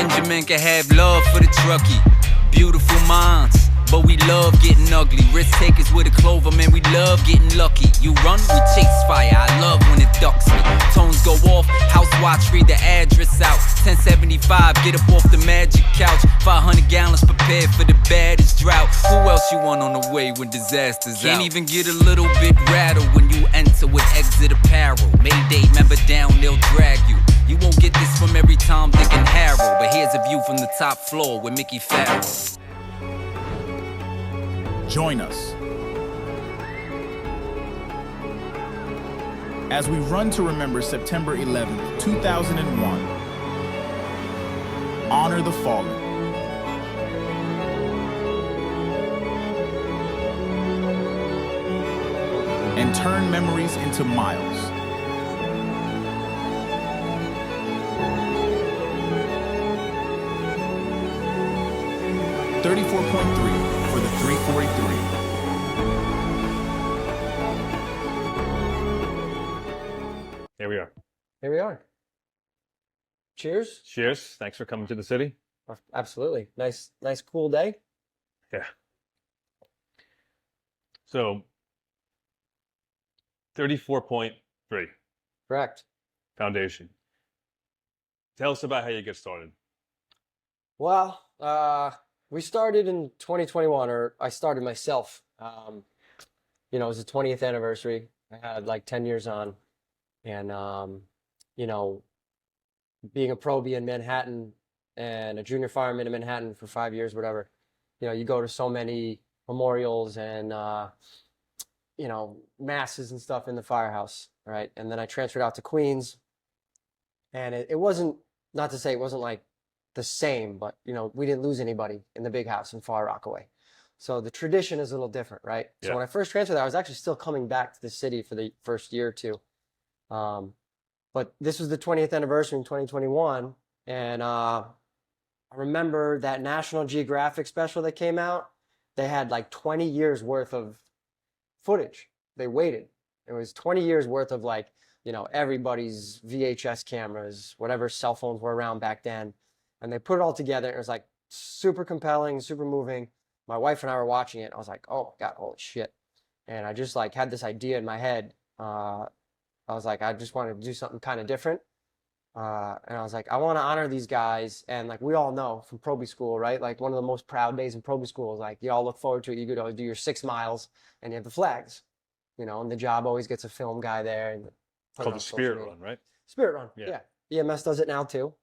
Benjamin can have love for the truckie. Beautiful minds, but we love getting ugly. Risk takers with a clover, man, we love getting lucky. You run, we chase fire, I love when it ducks me. Tones go off, house watch, read the address out. 1075, get up off the magic couch. 500 gallons prepared for the baddest drought. Who else you want on the way when disaster's out? Can't even get a little bit rattled when you enter with exit apparel. Mayday, member down, they'll drag you. You won't get this from every Tom, Dick, and Harold, but here's a view from the top floor with Mickey Farrell. Join us as we run to remember September 11th, 2001. Honor the fallen. And turn memories into miles. .3 for the 343. Here we are. Here we are. Cheers. Cheers. Thanks for coming to the city. Absolutely. Nice, cool day. Yeah. So, 34.3. Correct. Foundation. Tell us about how you get started. Well, we started in 2021, or I started myself. It was the 20th anniversary. I had like 10 years on. And, being a probie in Manhattan and a junior fireman in Manhattan for 5 years, whatever, you go to so many memorials and, masses and stuff in the firehouse, right? And then I transferred out to Queens. And it wasn't, not to say it wasn't like the same, but we didn't lose anybody in the big house in Far Rockaway. So the tradition is a little different, right? Yeah. So when I first transferred there, I was actually still coming back to the city for the first year or two. But this was the 20th anniversary in 2021. And I remember that National Geographic special that came out. They had like 20 years worth of footage. They waited. It was 20 years worth of like, everybody's VHS cameras, whatever cell phones were around back then. And they put it all together. It was like super compelling, super moving. My wife and I were watching it. I was like, oh my God, holy shit. And I just like had this idea in my head. I was like, I just wanted to do something kind of different. And I was like, I want to honor these guys. And like we all know from probie school, right? Like one of the most proud days in probie school is like, you all look forward to it. You go to do your 6 miles and you have the flags, and the job always gets a film guy there. And It's called the Spirit Run, right? Spirit Run, yeah. EMS does it now too.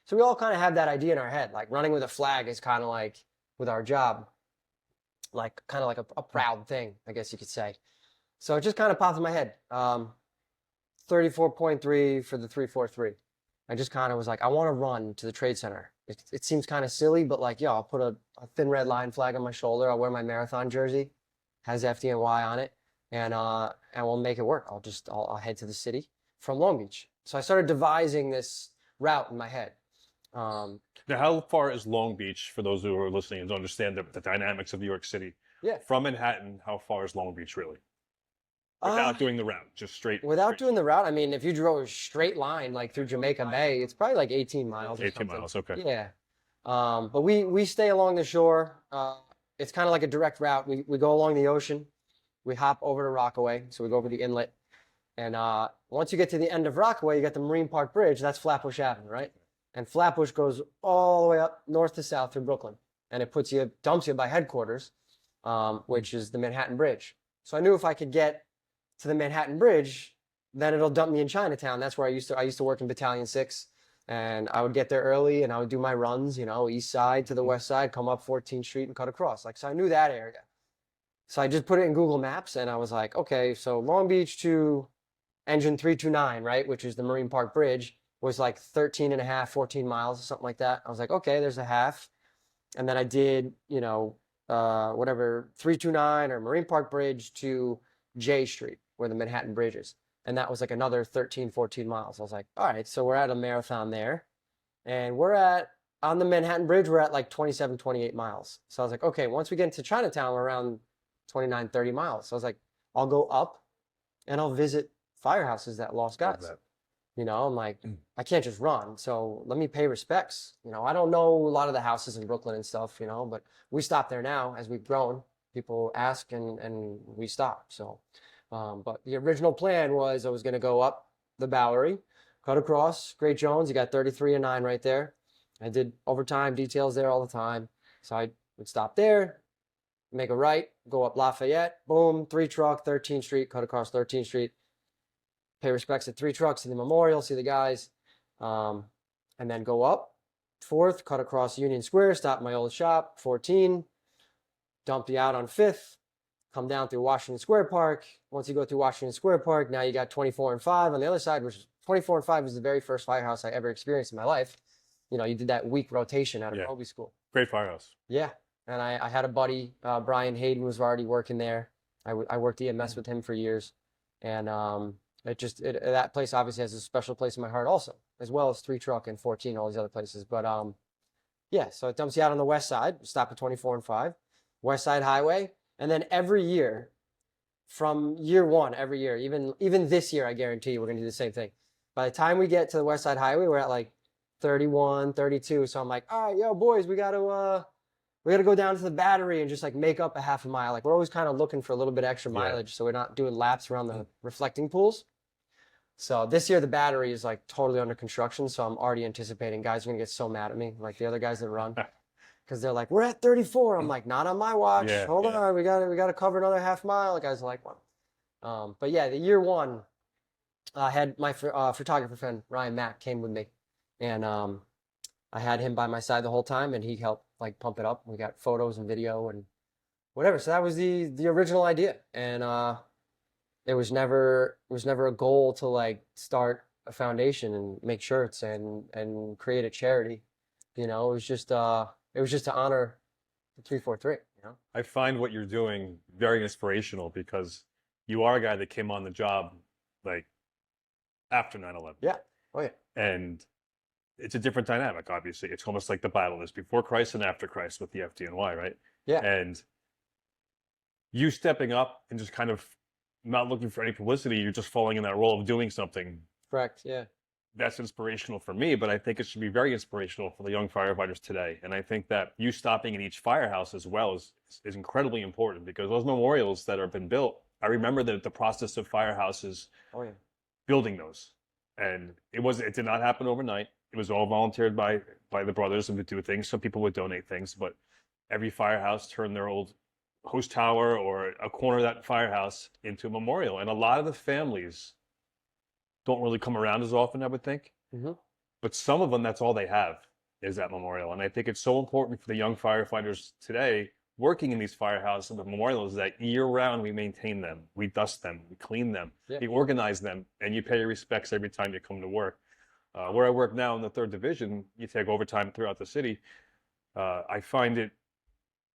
So we all kind of have that idea in our head. Like running with a flag is kind of like, with our job, like kind of like a proud thing, I guess you could say. So it just kind of popped in my head. 34.3 for the 343. I just kind of was like, I want to run to the Trade Center. It seems kind of silly, but like, I'll put a thin red line flag on my shoulder. I'll wear my marathon jersey, has FDNY on it, and we'll make it work. I'll head to the city from Long Beach. So I started devising this route in my head. Now, how far is Long Beach, for those who are listening and don't understand the dynamics of New York City? Yeah. From Manhattan, how far is Long Beach really? Without doing the route, just straight. Without doing the route, I mean, if you drove a straight line like through Jamaica Bay, it's probably like 18 miles. 18 miles, okay. Yeah. But we stay along the shore. It's kind of like a direct route. We go along the ocean. We hop over to Rockaway. So we go over the inlet. And once you get to the end of Rockaway, you got the Marine Park Bridge. That's Flatbush Avenue, right? And Flatbush goes all the way up north to south through Brooklyn. And it dumps you by headquarters, which is the Manhattan Bridge. So I knew if I could get to the Manhattan Bridge, then it'll dump me in Chinatown. That's where I used to work in Battalion 6. And I would get there early and I would do my runs, east side to the west side, come up 14th Street and cut across. So I knew that area. So I just put it in Google Maps and I was like, okay, so Long Beach to Engine 329, right, which is the Marine Park Bridge, was like 13 and a half, 14 miles, something like that. I was like, okay, there's a half. And then I did, 329 or Marine Park Bridge to J Street, where the Manhattan Bridge is. And that was like another 13, 14 miles. I was like, all right, so we're at a marathon there. And on the Manhattan Bridge, we're at like 27, 28 miles. So I was like, okay, once we get into Chinatown, we're around 29, 30 miles. So I was like, I'll go up and I'll visit firehouses that lost guys. You know, I'm like, I can't just run. So let me pay respects. You know, I don't know a lot of the houses in Brooklyn and stuff, you know, but we stop there now as we've grown. People ask and we stop. So, but the original plan was I was going to go up the Bowery, cut across Great Jones. You got 33 and 9 right there. I did overtime details there all the time. So I would stop there, make a right, go up Lafayette, boom, 3 truck, 13th Street, cut across 13th Street. Pay respects at 3 trucks, see the memorial, see the guys, and then go up 4th, cut across Union Square, stop at my old shop, 14, dump you out on 5th, come down through Washington Square Park. Once you go through Washington Square Park, now you got 24 and 5 on the other side, which 24 and 5 was the very first firehouse I ever experienced in my life. You know, you did that week rotation out of Roby School. Great firehouse. Yeah, and I had a buddy, Brian Hayden, was already working there. I worked EMS with him for years, and that place obviously has a special place in my heart also, as well as 3 truck and 14, all these other places. But yeah, so it dumps you out on the west side, stop at 24 and 5, West Side Highway, and then every year, from year 1, every year, even this year, I guarantee you, we're gonna do the same thing. By the time we get to the West Side Highway, we're at like 31, 32. So I'm like, all right, yo, boys, we gotta go down to the Battery and just like make up a half a mile. Like we're always kind of looking for a little bit extra mileage, so we're not doing laps around the reflecting pools. So this year the Battery is like totally under construction, so I'm already anticipating guys are gonna get so mad at me, like the other guys that run, because they're like, we're at 34. I'm like, not on my watch. Hold on, we gotta cover another half mile. The guys are like, well, but yeah, the year 1, I had my photographer friend Ryan Mack came with me, and I had him by my side the whole time, and he helped like pump it up. We got photos and video and whatever. So that was the original idea, and it was never a goal to like start a foundation and make shirts and create a charity. You know, it was just to honor the 343. You know, I find what you're doing very inspirational because you are a guy that came on the job like after 9/11. Yeah. Oh yeah. And it's a different dynamic, obviously. It's almost like the Bible. There's before Christ and after Christ with the FDNY, right? Yeah. And you stepping up and just kind of not looking for any publicity, you're just falling in that role of doing something. Correct. Yeah. That's inspirational for me, but I think it should be very inspirational for the young firefighters today. And I think that you stopping in each firehouse as well is incredibly important, because those memorials that have been built, I remember the process of firehouses building those. And it did not happen overnight. It was all volunteered by the brothers and would do things. Some people would donate things, but every firehouse turned their old host tower or a corner of that firehouse into a memorial. And a lot of the families don't really come around as often, I would think. Mm-hmm. But some of them, that's all they have is that memorial. And I think it's so important for the young firefighters today working in these firehouses and the memorials that year round we maintain them, we dust them, we clean them, we organize them, and you pay your respects every time you come to work. Where I work now in the 3rd Division, you take overtime throughout the city. I find it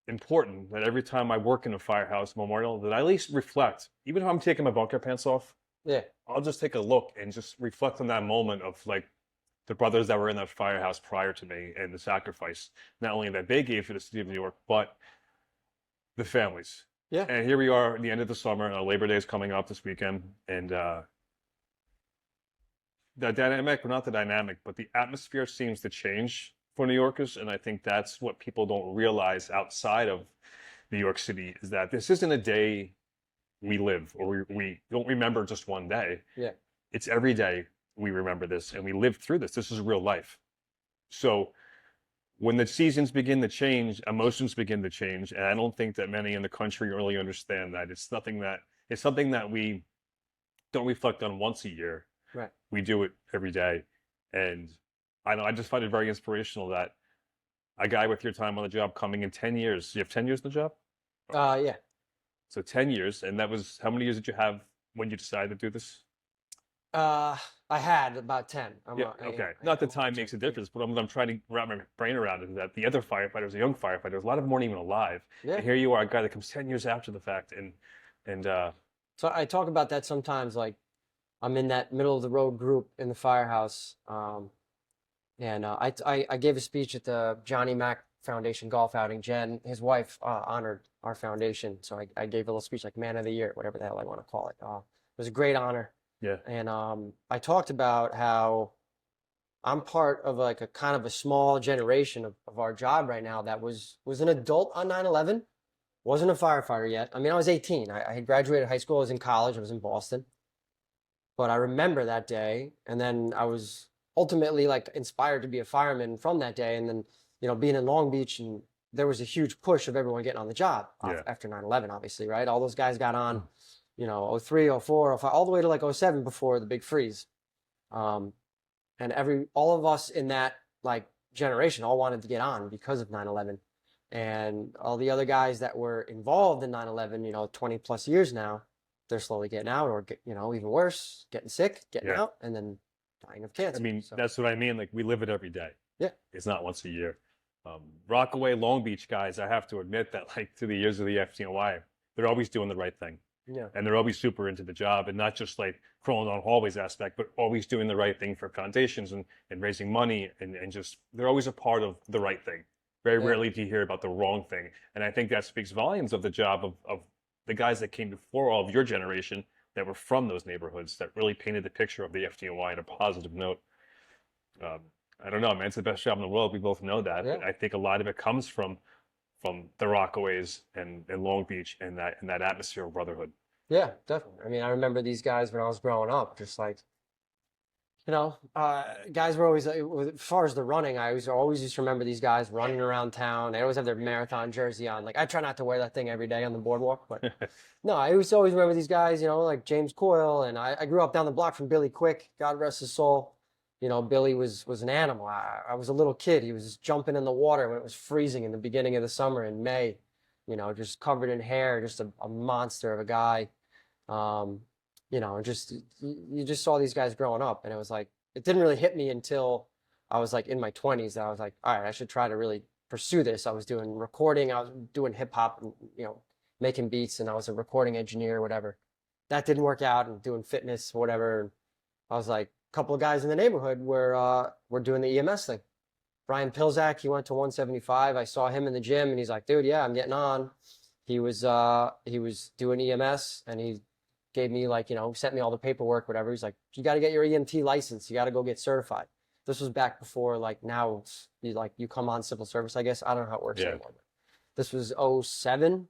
important that every time I work in a firehouse memorial that I at least reflect, even if I'm taking my bunker pants off, I'll just take a look and just reflect on that moment of like the brothers that were in that firehouse prior to me and the sacrifice, not only that they gave for the city of New York, but the families. Yeah. And here we are at the end of the summer, and Labor Day is coming up this weekend, and the dynamic, well, not the dynamic, but the atmosphere seems to change for New Yorkers, and I think that's what people don't realize outside of New York City, is that this isn't a day we live, or we don't remember just one day. Yeah. It's every day we remember this, and we live through this. This is real life. So when the seasons begin to change, emotions begin to change, and I don't think that many in the country really understand that. It's something that we don't reflect on once a year. Right. We do it every day. And I just find it very inspirational that a guy with your time on the job coming in 10 years. You have 10 years in the job? Yeah. So 10 years. And that was, how many years did you have when you decided to do this? I had about 10. Okay. Not that time makes a difference, but I'm trying to wrap my brain around is that the other firefighters, the young firefighters, a lot of them weren't even alive. Yeah. And here you are, a guy that comes 10 years after the fact. And so I talk about that sometimes, like I'm in that middle of the road group in the firehouse. And I gave a speech at the Johnny Mack Foundation golf outing. Jen, his wife, honored our foundation. So I gave a little speech like Man of the Year, whatever the hell I want to call it. It was a great honor. Yeah. And I talked about how I'm part of like a kind of a small generation of our job right now that was an adult on 9/11, wasn't a firefighter yet. I mean, I was 18. I had graduated high school. I was in college. I was in Boston. But I remember that day, and then I was ultimately like inspired to be a fireman from that day. And then, being in Long Beach, and there was a huge push of everyone getting on the job Yeah. after 9/11, obviously, right? All those guys got on, 03, 04, 05, all the way to like 07 before the big freeze. Um, and all of us in that like generation all wanted to get on because of 9/11. And all the other guys that were involved in 9/11, 20 plus years now, they're slowly getting out, or even worse, getting sick, getting Yeah. out, and then dying of cancer. I mean, So, that's what I mean. Like, we live it every day. yeah, It's not once a year. Rockaway, Long Beach guys, I have to admit that, like, through the years of the FDNY, they're always doing the right thing. yeah, And they're always super into the job, and not just like crawling down hallways aspect, but always doing the right thing for foundations and raising money, and just, they're always a part of the right thing. Very Yeah. rarely do you hear about the wrong thing. And I think that speaks volumes of the job of the guys that came before all of your generation that were from those neighborhoods, that really painted the picture of the FDNY in a positive note. I don't know, man. It's the best job in the world. We both know that. Yeah. But I think a lot of it comes from the Rockaways and Long Beach, and that atmosphere of brotherhood. yeah, definitely. I mean, I remember these guys when I was growing up, just like, guys were always, as far as the running, I always used to remember these guys running around town. They always have their marathon jersey on. Like, I try not to wear that thing every day on the boardwalk, but no, I used to always remember these guys, like James Coyle. And I grew up down the block from Billy Quick, God rest his soul. Billy was an animal. I was a little kid. He was just jumping in the water when it was freezing in the beginning of the summer in May, just covered in hair, just a monster of a guy. Just you just saw these guys growing up, and it was like, it didn't really hit me until I was like in my 20s that I was like, all right, I should try to really pursue this. I was doing recording, I was doing hip hop, and making beats, and I was a recording engineer or whatever. That didn't work out, and doing fitness, whatever. And I was like, a couple of guys in the neighborhood were doing the EMS thing. Brian Pilzak, he went to 175. I saw him in the gym, and he's like, dude, yeah, I'm getting on. He was doing EMS, and he gave me sent me all the paperwork, whatever. He's like, you got to get your EMT license. You got to go get certified. This was back before, like, now you come on civil service, I guess. I don't know how it works anymore. But this was 07.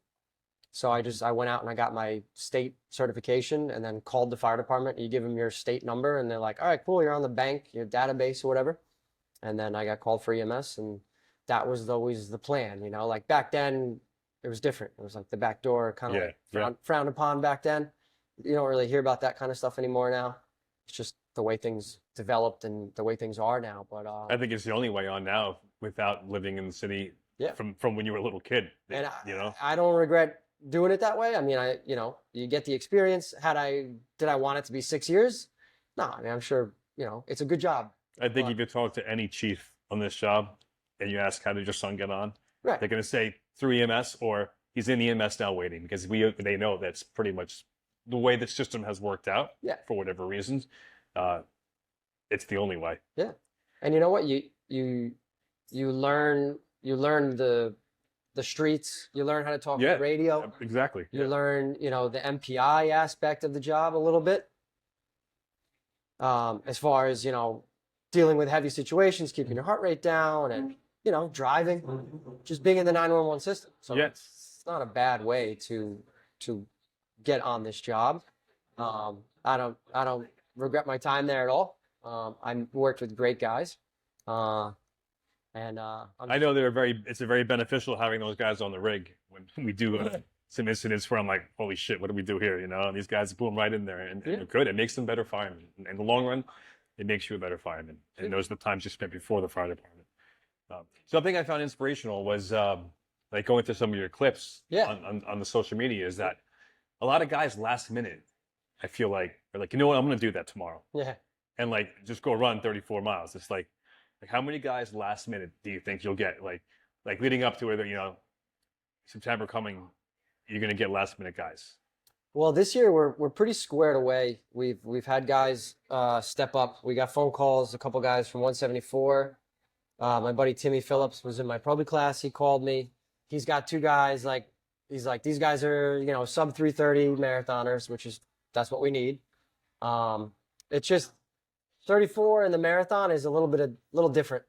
So I went out and I got my state certification, and then called the fire department. You give them your state number, and they're like, all right, cool, you're on the bank, your database or whatever. And then I got called for EMS, and that was always the plan, like back then it was different. It was like the back door, kind of frowned upon back then. You don't really hear about that kind of stuff anymore now. It's just the way things developed and the way things are now. But I think it's the only way on now, without living in the city. Yeah. From when you were a little kid. And I don't regret doing it that way. I mean, you get the experience. Did I want it to be 6 years? No, I mean, I'm sure, it's a good job. I think if you talk to any chief on this job and you ask, how did your son get on? Right. They're going to say through EMS, or he's in EMS now waiting, because they know that's pretty much the way the system has worked out. Yeah. For whatever reasons. It's the only way. Yeah. And you know what? You learn the streets. You learn how to talk on radio. Exactly. You learn, the MPI aspect of the job a little bit. As far as, dealing with heavy situations, keeping your heart rate down, and, driving, just being in the 911 system. So it's not a bad way to get on this job. I don't regret my time there at all. I worked with great guys. I know it's very beneficial having those guys on the rig when we do some incidents where I'm like, holy shit, what do we do here? And these guys boom right in there, and they're good. It makes them better firemen. In the long run, it makes you a better fireman. And those are the times you spent before the fire department. Something I found inspirational was like going through some of your clips on the social media, is that a lot of guys last minute, I feel like, are like, you know what, I'm going to do that tomorrow. Yeah. And like, just go run 34 miles. It's like how many guys last minute do you think you'll get? Like leading up to it, September coming, you're going to get last minute guys. Well, this year we're pretty squared away. We've had guys step up. We got phone calls, a couple guys from 174. My buddy Timmy Phillips was in my probie class. He called me. He's got two guys. He's like, these guys are, sub 330 marathoners, that's what we need. It's just 34 in the marathon is a little different.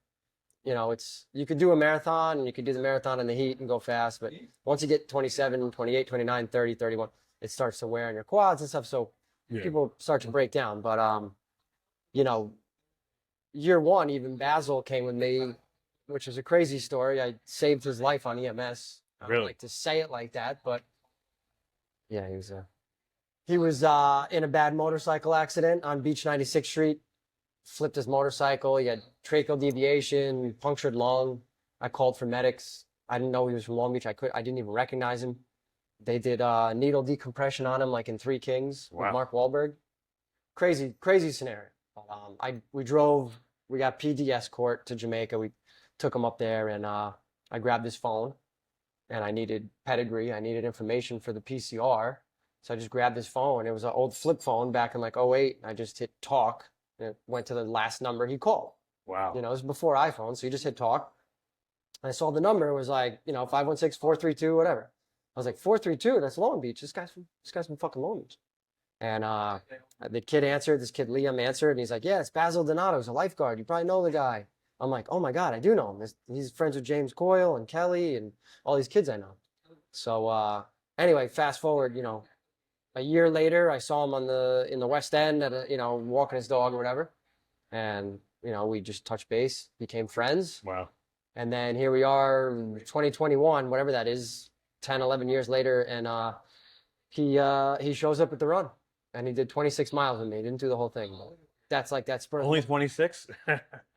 You know, you could do a marathon and you could do the marathon in the heat and go fast, but once you get 27, 28, 29, 30, 31, it starts to wear on your quads and stuff. So people start to break down. But, you know, year one, even Basil came with me, which is a crazy story. I saved his life on EMS. I don't like to say it like that, but yeah, he was in a bad motorcycle accident on Beach 96th Street. Flipped his motorcycle. He had tracheal deviation, punctured lung. I called for medics. I didn't know he was from Long Beach. I didn't even recognize him. They did needle decompression on him, like in Three Kings with Mark Wahlberg. Crazy scenario. We got PD escort to Jamaica. We took him up there, and I grabbed his phone, and I needed pedigree. I needed information for the PCR. So I just grabbed his phone. It was an old flip phone back in like '08. I just hit talk. It went to the last number he called. Wow. You know, it was before iPhone, so you just hit talk. I saw the number. It was like, 516-432, whatever. I was like, 432? That's Long Beach. This guy's from fucking Long Beach. And the kid answered. This kid Liam answered, and he's like, yeah, it's Basil Donato. He's a lifeguard. You probably know the guy. I'm like, oh my God, I do know him. He's friends with James Coyle and Kelly and all these kids I know. So anyway, fast forward, a year later, I saw him in the West End at walking his dog or whatever, and we just touched base, became friends. Wow. And then here we are, 2021, whatever that is, 10, 11 years later, and he shows up at the run, and he did 26 miles with me. He didn't do the whole thing. But that's like that spur. Only 26.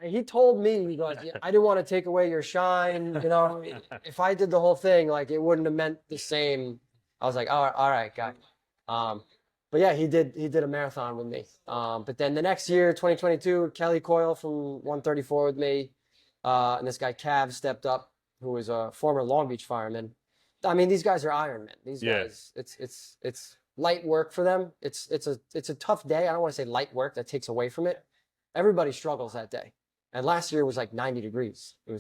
He told me, he goes, I didn't want to take away your shine. If I did the whole thing, like it wouldn't have meant the same. I was like, all right, guy. But yeah, he did a marathon with me. But then the next year, 2022, Kelly Coyle from 134 with me, and this guy Cav stepped up, who was a former Long Beach fireman. I mean, these guys are Ironmen. These guys, it's light work for them. It's a tough day. I don't want to say light work. That takes away from it. Everybody struggles that day. And last year was like 90 degrees. It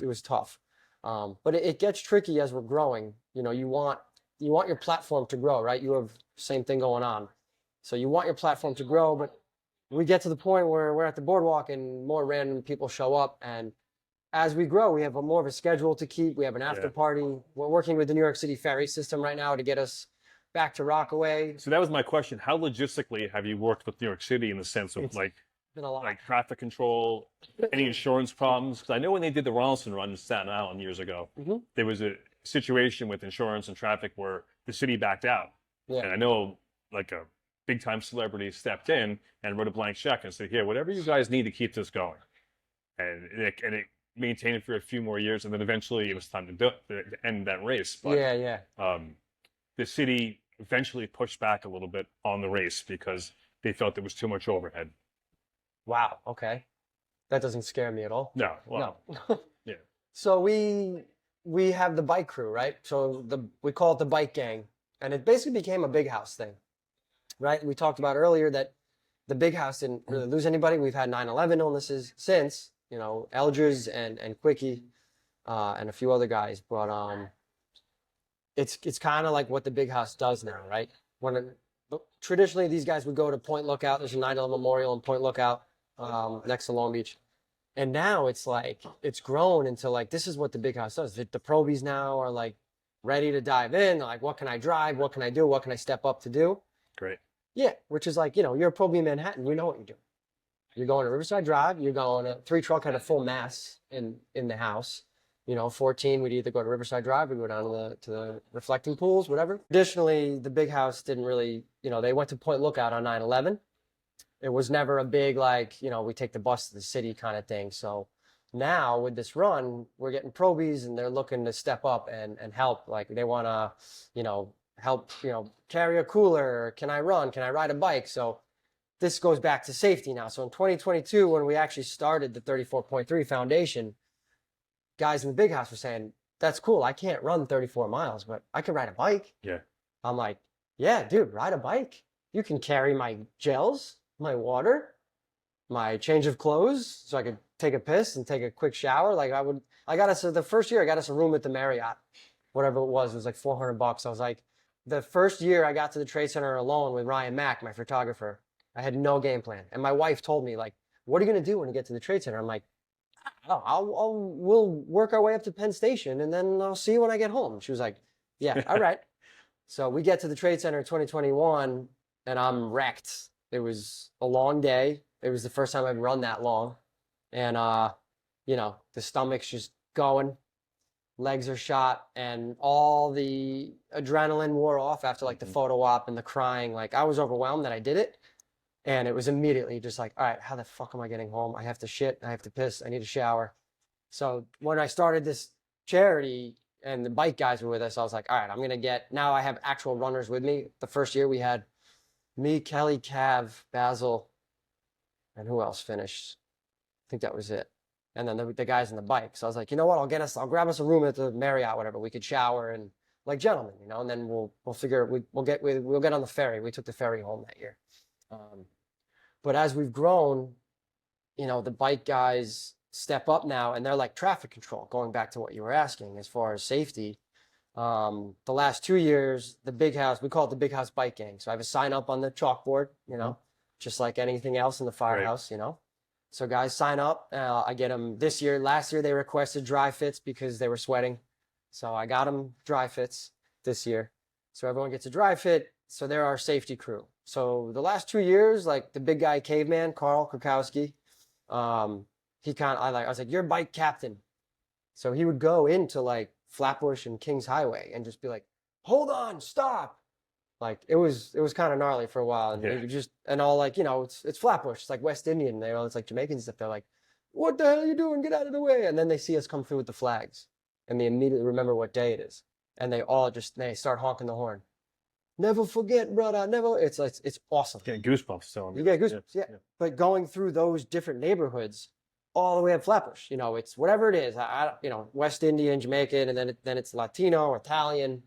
was tough. But it gets tricky as we're growing. You want your platform to grow, right? You have same thing going on. So you want your platform to grow, but we get to the point where we're at the boardwalk and more random people show up. And as we grow, we have more of a schedule to keep. We have an after party. We're working with the New York City ferry system right now to get us back to Rockaway. So that was my question. How logistically have you worked with New York City in the sense of been a lot. Like traffic control, any insurance problems? Because I know when they did the Ronaldson run in Staten Island years ago, there was a situation with insurance and traffic where the city backed out. Yeah. And I know like a big time celebrity stepped in and wrote a blank check and said, here, whatever you guys need to keep this going. And it maintained it for a few more years. And then eventually it was time to end that race. But, the city eventually pushed back a little bit on the race because they felt there was too much overhead. Wow. Okay. That doesn't scare me at all. No. Well, no. Yeah. So we have the bike crew, right? So we call it the bike gang, and it basically became a big house thing, right? We talked about earlier that the big house didn't really lose anybody. We've had 9/11 illnesses since, Eldridge and Quickie, and a few other guys, but it's kind of like what the big house does now, right? Traditionally these guys would go to Point Lookout. There's a 9/11 memorial in Point Lookout, next to Long Beach. And now it's like, it's grown into like, this is what the big house does. The probies now are like ready to dive in. Like, what can I drive? What can I do? What can I step up to do? Great. Yeah. Which is like, you're a probie in Manhattan. We know what you're doing. You're going to Riverside Drive. You're going to 3 truck had a full mass in the house. 14, we'd either go to Riverside Drive or go down to the reflecting pools, whatever. Additionally, the big house didn't really, they went to Point Lookout on 9/11. It was never a big, we take the bus to the city kind of thing. So now with this run, we're getting probies and they're looking to step up and help. Like they want to, help, carry a cooler. Can I run? Can I ride a bike? So this goes back to safety now. So in 2022, when we actually started the 34.3 Foundation, guys in the big house were saying, that's cool. I can't run 34 miles, but I can ride a bike. Yeah. I'm like, yeah, dude, ride a bike. You can carry my gels, my water, my change of clothes, so I could take a piss and take a quick shower. The first year I got us a room at the Marriott, whatever it was like $400. I was like, the first year I got to the Trade Center alone with Ryan Mack, my photographer, I had no game plan. And my wife told me, like, what are you going to do when you get to the trade center? I'm like, oh, we'll work our way up to Penn Station and then I'll see you when I get home. She was like, yeah, all right. So we get to the trade center in 2021 and I'm wrecked. It was a long day. It was the first time I'd run that long. And, you know, the stomach's just going, legs are shot, and all the adrenaline wore off after like the photo op and the crying. Like I was overwhelmed that I did it. And it was immediately just like, all right, how the fuck am I getting home? I have to shit. I have to piss. I need a shower. So when I started this charity and the bike guys were with us, I was like, all right, I'm going to get, now I have actual runners with me. The first year we had me, Kelly, Cav, Basil, and who else finished? I think that was it. And then the guys on the bike. So I was like, you know what? I'll grab us a room at the Marriott, whatever. We could shower and like gentlemen, you know, and then we'll figure, we'll get on the ferry. We took the ferry home that year. But as we've grown, you know, the bike guys step up now and they're like traffic control, going back to what you were asking as far as safety. The last 2 years, the Big House, we call it the Big House Bike Gang. So I have a sign up on the chalkboard, you know, just like anything else in the firehouse, you know. So guys sign up. I get them this year. Last year they requested dry fits because they were sweating. So I got them dry fits this year. So everyone gets a dry fit. So they're our safety crew. So the last 2 years, like the big guy caveman, Carl Krakowski, I was like, you're bike captain. So he would go into like Flatbush and Kings Highway and just be like, hold on, stop. Like it was kind of gnarly for a while. And it just, and all like, you know, it's Flatbush. It's like West Indian. It's like Jamaicans stuff. They're like, what the hell are you doing? Get out of the way. And then they see us come through with the flags and they immediately remember what day it is. And they start honking the horn. Never forget, brother. Never. It's awesome. Getting goosebumps. So you get goosebumps, yeah. But going through those different neighborhoods, all the way up Flatbush, you know, it's whatever it is. You know, West Indian, Jamaican, and then it's Latino, Italian,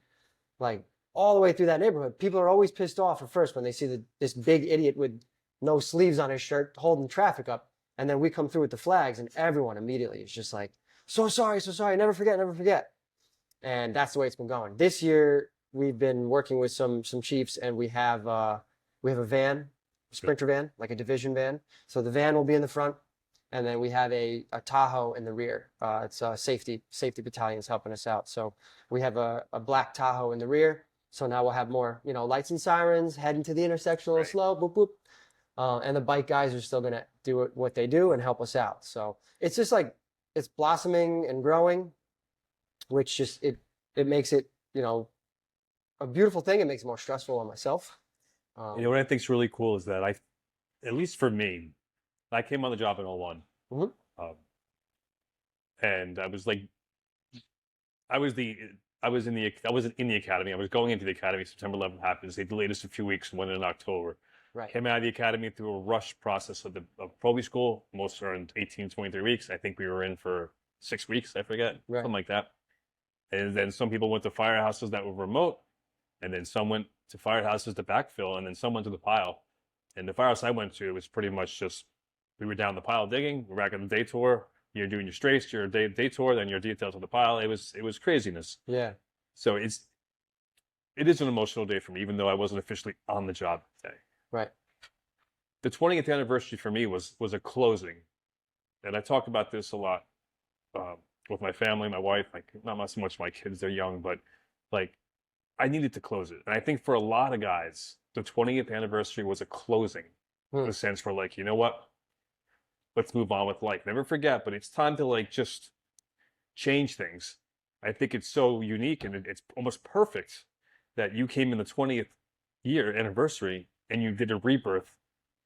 like all the way through that neighborhood. People are always pissed off at first when they see this big idiot with no sleeves on his shirt holding traffic up, and then we come through with the flags, and everyone immediately is just like, so sorry, never forget. And that's the way it's been going. This year, we've been working with some chiefs, and we have a van, a Sprinter van, like a division van. So the van will be in the front, and then we have a Tahoe in the rear. It's safety battalions helping us out. So we have a black Tahoe in the rear. So now we'll have more, you know, lights and sirens, heading to the intersection a little slow, boop, boop. And the bike guys are still going to do what they do and help us out. So it's just like, it's blossoming and growing, which just, it makes it, you know, a beautiful thing. It makes it more stressful on myself. You know what I think is really cool is that at least for me, I came on the job in 01. Mm-hmm. And I was like, I wasn't in the academy. I was going into the academy. September 11th happens. They delayed us a few weeks and went in October. Right. Came out of the academy through a rush process of Proby school. Most are in 18, 23 weeks. I think we were in for 6 weeks. I forget. Right. Something like that. And then some people went to firehouses that were remote. And then some went to firehouses to backfill. And then some went to the pile. And the firehouse I went to was pretty much just, we were down the pile digging. We're back on the day tour. You're doing your strafes, your day tour, then your details of the pile. It was craziness. Yeah. So it is an emotional day for me, even though I wasn't officially on the job today. Right. The 20th anniversary for me was a closing, and I talk about this a lot with my family, my wife, not so much my kids. They're young, but like I needed to close it, and I think for a lot of guys, the 20th anniversary was a closing, in a sense for like, you know what? Let's move on with life. Never forget, but it's time to like just change things. I think it's so unique and it's almost perfect that you came in the 20th year anniversary and you did a rebirth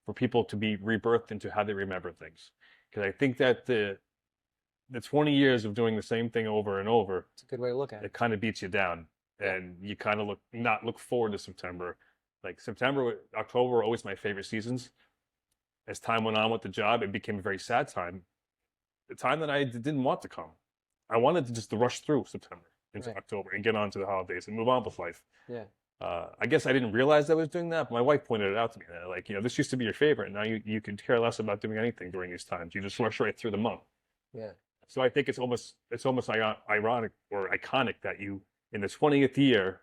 for people to be rebirthed into how they remember things. Because I think that the 20 years of doing the same thing over and over, it's a good way to look at it. It kind of beats you down, and you kind of not look forward to September. Like September, October were always my favorite seasons. As time went on with the job, it became a very sad time. The time that I didn't want to come. I wanted to just rush through September into October and get on to the holidays and move on with life. Yeah. I guess I didn't realize I was doing that, but my wife pointed it out to me. That, like, you know, this used to be your favorite. Now you could care less about doing anything during these times. You just rush right through the month. Yeah. So I think it's almost ironic or iconic that you, in the 20th year,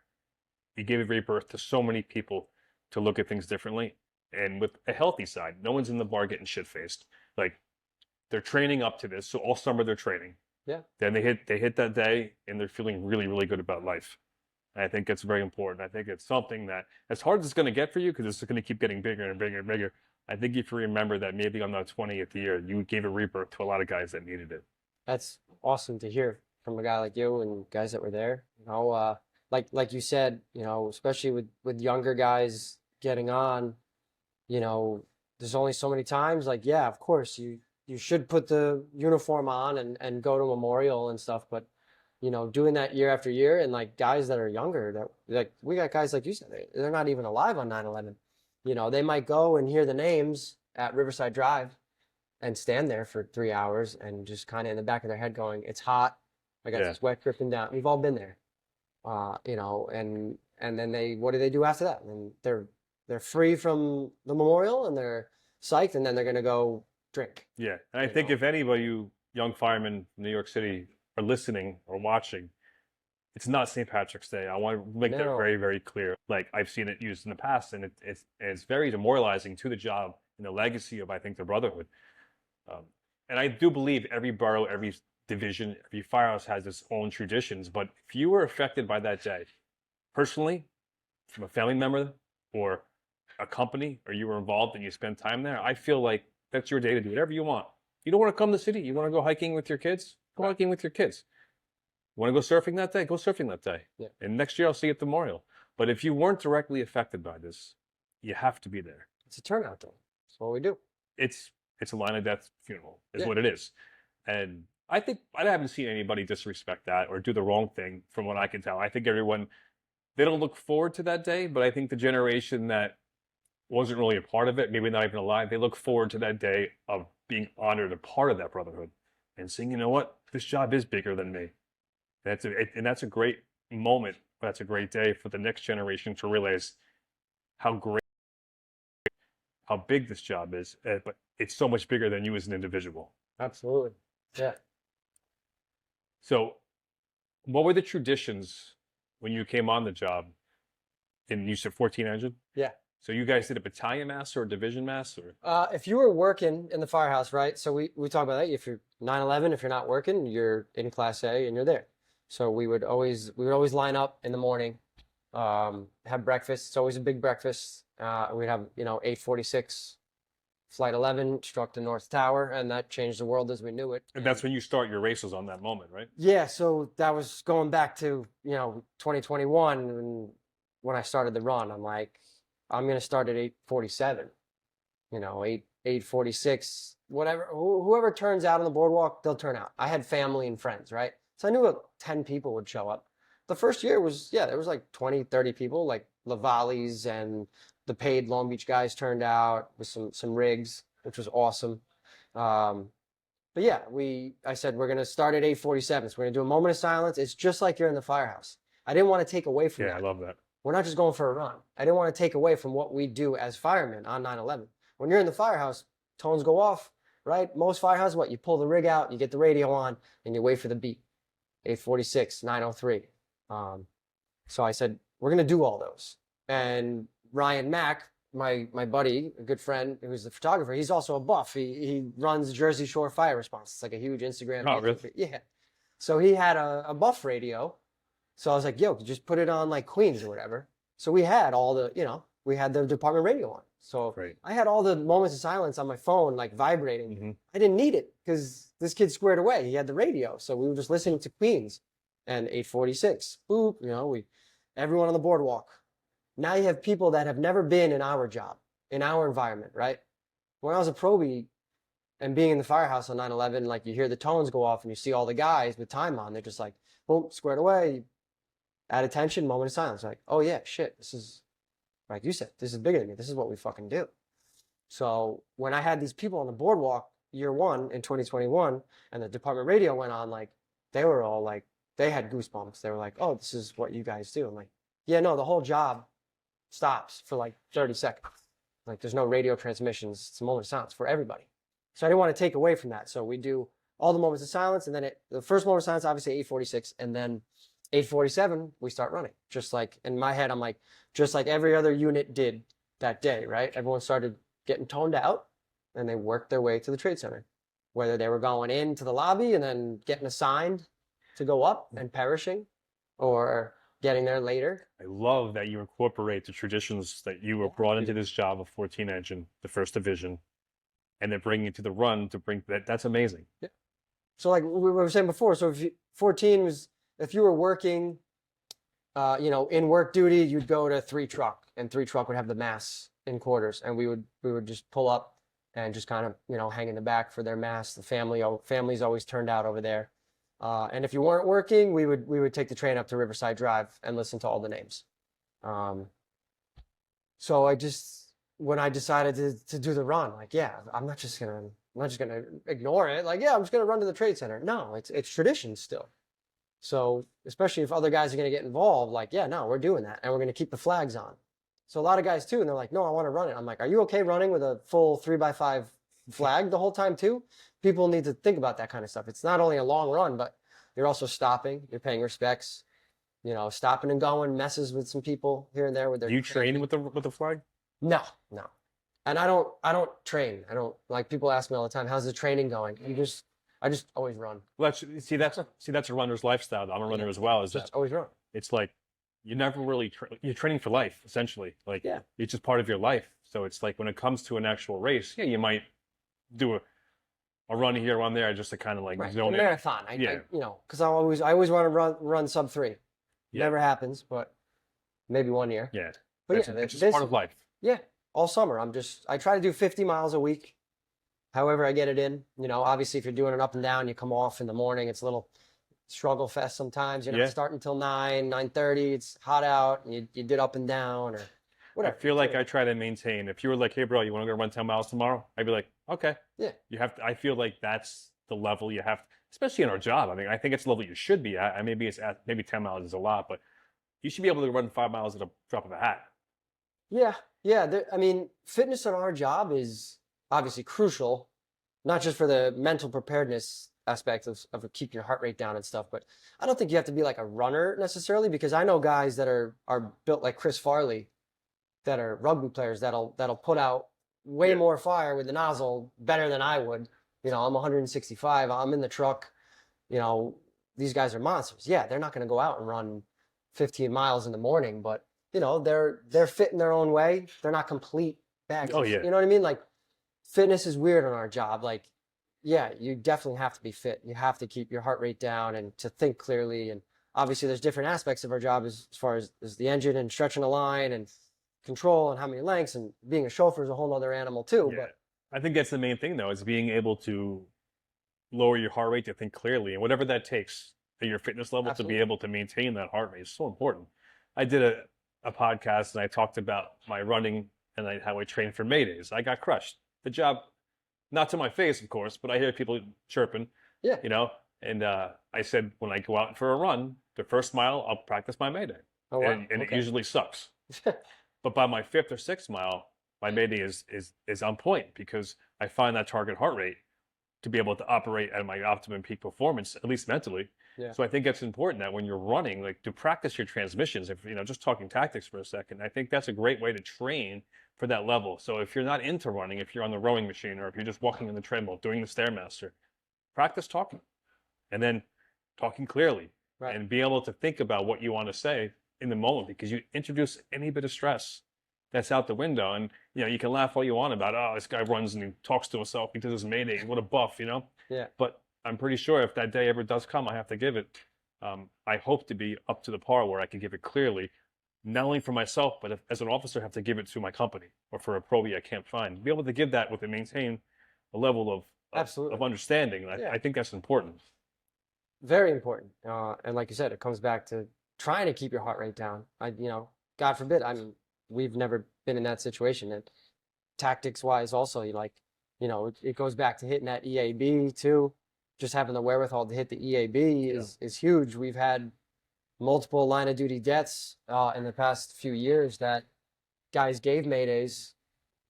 you gave a rebirth to so many people to look at things differently. and with a healthy side. No one's in the bar getting shit-faced. Like, they're training up to this, so all summer they're training. Yeah. Then they hit that day, and they're feeling really, really good about life. And I think it's very important. I think it's something that, as hard as it's going to get for you, because it's going to keep getting bigger and bigger and bigger, I think if you remember that maybe on the 20th year, you gave a rebirth to a lot of guys that needed it. That's awesome to hear from a guy like you and guys that were there. You know, like you said, you know, especially with younger guys getting on, you know, there's only so many times. Like, yeah, of course, you should put the uniform on and go to memorial and stuff, but you know, doing that year after year, and like guys that are younger, that like we got guys like you said, they're not even alive on 9/11. You know, they might go and hear the names at Riverside Drive and stand there for 3 hours and just kind of in the back of their head going, it's hot, I got sweat dripping down. We've all been there. You know, and then what do they do after that? And they're free from the memorial and they're psyched, and then they're gonna go drink. Yeah, and I think if anybody, you young firemen in New York City, are listening or watching, it's not St. Patrick's Day. I want to make that very, very clear. Like, I've seen it used in the past, and it's very demoralizing to the job and the legacy of, I think, the brotherhood. And I do believe every borough, every division, every firehouse has its own traditions. But if you were affected by that day, personally, from a family member or a company, or you were involved and you spent time there, I feel like that's your day to do whatever you want. You don't want to come to the city. You want to go hiking with your kids? Go hiking with your kids. You want to go surfing that day? Go surfing that day. Yeah. And next year I'll see you at the memorial. But if you weren't directly affected by this, you have to be there. It's a turnout day. That's what we do. It's a line of death funeral, is what it is. And I think I haven't seen anybody disrespect that or do the wrong thing from what I can tell. I think everyone, they don't look forward to that day, but I think the generation that wasn't really a part of it, maybe not even alive, they look forward to that day of being honored, a part of that brotherhood, and saying, you know what, this job is bigger than me. And that's a great moment. That's a great day for the next generation to realize how great, how big this job is, but it's so much bigger than you as an individual. Absolutely. Yeah. So what were the traditions when you came on the job? And you said 14 engine? Yeah. So you guys did a battalion mass or a division mass? Or if you were working in the firehouse, right? So we talk about that. If you're 9/11, if you're not working, you're in Class A and you're there. So we would always line up in the morning, have breakfast. It's always a big breakfast. We'd have 8:46, Flight 11 struck the North Tower, and that changed the world as we knew it. and that's when you start your races on that moment, right? Yeah, so that was going back to 2021 when I started the run. I'm like, I'm gonna start at 8:47, 8:46, whatever. Whoever turns out on the boardwalk, they'll turn out. I had family and friends, right? So I knew about 10 people would show up. The first year was, there was like 20, 30 people, like Lavalle's and the paid Long Beach guys turned out with some rigs, which was awesome. But yeah, I said, we're gonna start at 8:47. So we're gonna do a moment of silence. It's just like you're in the firehouse. I didn't want to take away from that. Yeah, I love that. We're not just going for a run. I didn't want to take away from what we do as firemen on 9/11. When you're in the firehouse, tones go off, right? Most firehouses, you pull the rig out, you get the radio on, and you wait for the beat. 8:46, 9:03. So I said, we're going to do all those. And Ryan Mack, my buddy, a good friend who's the photographer, he's also a buff. He runs Jersey Shore Fire Response. It's like a huge Instagram. Oh, really? Yeah. So he had a buff radio. So I was like, yo, just put it on like Queens or whatever. So we had all the, we had the department radio on. So Great. I had all the moments of silence on my phone, like vibrating. Mm-hmm. I didn't need it because this kid squared away. He had the radio. So we were just listening to Queens. And 8:46, boop, everyone on the boardwalk. Now you have people that have never been in our job, in our environment, right? When I was a probie and being in the firehouse on 9/11, like you hear the tones go off and you see all the guys with time on, they're just like, boom, squared away, add attention, moment of silence. Like, oh yeah, shit, this is, like you said, this is bigger than me. This is what we fucking do. So when I had these people on the boardwalk year one in 2021 and the department radio went on, like, they were all like, they had goosebumps. They were like, oh, this is what you guys do. I'm like, yeah, no, the whole job stops for like 30 seconds. Like there's no radio transmissions. It's a moment of silence for everybody. So I didn't want to take away from that. So we do all the moments of silence. And then the first moment of silence, obviously 8:46. And then 8:47, we start running. Just like in my head, I'm like, just like every other unit did that day, right? Everyone started getting toned out and they worked their way to the trade center, whether they were going into the lobby and then getting assigned to go up and perishing, or getting there later. I love that you incorporate the traditions that you were brought into this job of 14 engine, the first division, and then bringing it to the run to bring that. That's amazing. Yeah. So like we were saying before, so if 14 was, if you were working, in work duty, you'd go to 3 truck, and 3 truck would have the mass in quarters, and we would just pull up and just kind of, hang in the back for their mass. The families always turned out over there. And if you weren't working, we would take the train up to Riverside Drive and listen to all the names. So when I decided to do the run, like, yeah, I'm not just gonna ignore it. Like, yeah, I'm just gonna run to the trade center. No, it's tradition still. So especially if other guys are gonna get involved, like, yeah, no, we're doing that, and we're gonna keep the flags on. So a lot of guys too, and they're like, no, I want to run it. I'm like, are you okay running with a full 3x5 flag the whole time too? People need to think about that kind of stuff. It's not only a long run, but you're also stopping, you're paying respects, stopping and going, messes with some people here and there with their. Do you train with the flag? No. And I don't train. I don't, like, people ask me all the time, how's the training going? I just always run. Well, that's a runner's lifestyle. I'm a runner as well. Is Just that always run. it's like you never really you're training for life essentially. Like, Yeah. it's just part of your life. So it's like when it comes to an actual race, yeah, you might do a run here, run there, just to kind of like Right. zone A in. marathon. Yeah. Because I always want to run sub 3. Yeah. Never happens, but maybe one year. Yeah, But it's yeah, just part of life. Yeah, all summer. I try to do 50 miles a week, however I get it in. Obviously, if you're doing it up and down, you come off in the morning. It's a little struggle fest sometimes. You're not Yeah. starting until 9:30. It's hot out, and you did up and down or whatever. I feel like I try to maintain. If you were like, hey, bro, you want to go run 10 miles tomorrow? I'd be like, okay. Yeah. You have to. I feel like that's the level you have, especially in our job. I mean, I think it's the level you should be at. Maybe 10 miles is a lot, but you should be able to run 5 miles at a drop of a hat. Yeah. I mean, fitness in our job is obviously crucial, not just for the mental preparedness aspect of keeping your heart rate down and stuff, but I don't think you have to be like a runner necessarily, because I know guys that are built like Chris Farley, that are rugby players that'll put out way more fire with the nozzle better than I would. I'm 165. I'm in the truck. These guys are monsters. Yeah, they're not going to go out and run 15 miles in the morning, but they're fit in their own way. They're not complete bags. Oh, yeah. You know what I mean? Like, fitness is weird on our job. Like, yeah, you definitely have to be fit. You have to keep your heart rate down and to think clearly. And obviously there's different aspects of our job as far as the engine and stretching a line and control and how many lengths, and being a chauffeur is a whole other animal too. Yeah. But I think that's the main thing, though, is being able to lower your heart rate to think clearly, and whatever that takes at your fitness level Absolutely. to be able to maintain that heart rate is so important. I did a podcast and I talked about my running and how I trained for Maydays. I got crushed. The job, not to my face, of course, but I hear people chirping. Yeah. And I said, when I go out for a run, the first mile, I'll practice my Mayday. Oh, wow. And it Okay. usually sucks. But by my 5th or 6th mile, my Mayday is on point, because I find that target heart rate to be able to operate at my optimum peak performance, at least mentally. Yeah. So I think it's important that when you're running, like, to practice your transmissions, if just talking tactics for a second, I think that's a great way to train for that level. So if you're not into running, if you're on the rowing machine, or if you're just walking on the treadmill, doing the Stairmaster, practice talking, and then talking clearly, Right. and be able to think about what you want to say in the moment, because you introduce any bit of stress, that's out the window. And you can laugh all you want about, oh, this guy runs and he talks to himself because his Mayday, what a buff, Yeah. But I'm pretty sure if that day ever does come, I have to give it. I hope to be up to the par where I can give it clearly, not only for myself, but as an officer, I have to give it to my company, or for a probie I can't find. Be able to give that with and maintain a level of Absolutely. of understanding. Yeah. I think that's important. Very important. And like you said, it comes back to trying to keep your heart rate down. God forbid. I mean, we've never been in that situation. And tactics wise, also, it goes back to hitting that EAB too. Just having the wherewithal to hit the EAB is huge. We've had multiple line of duty deaths in the past few years that guys gave Maydays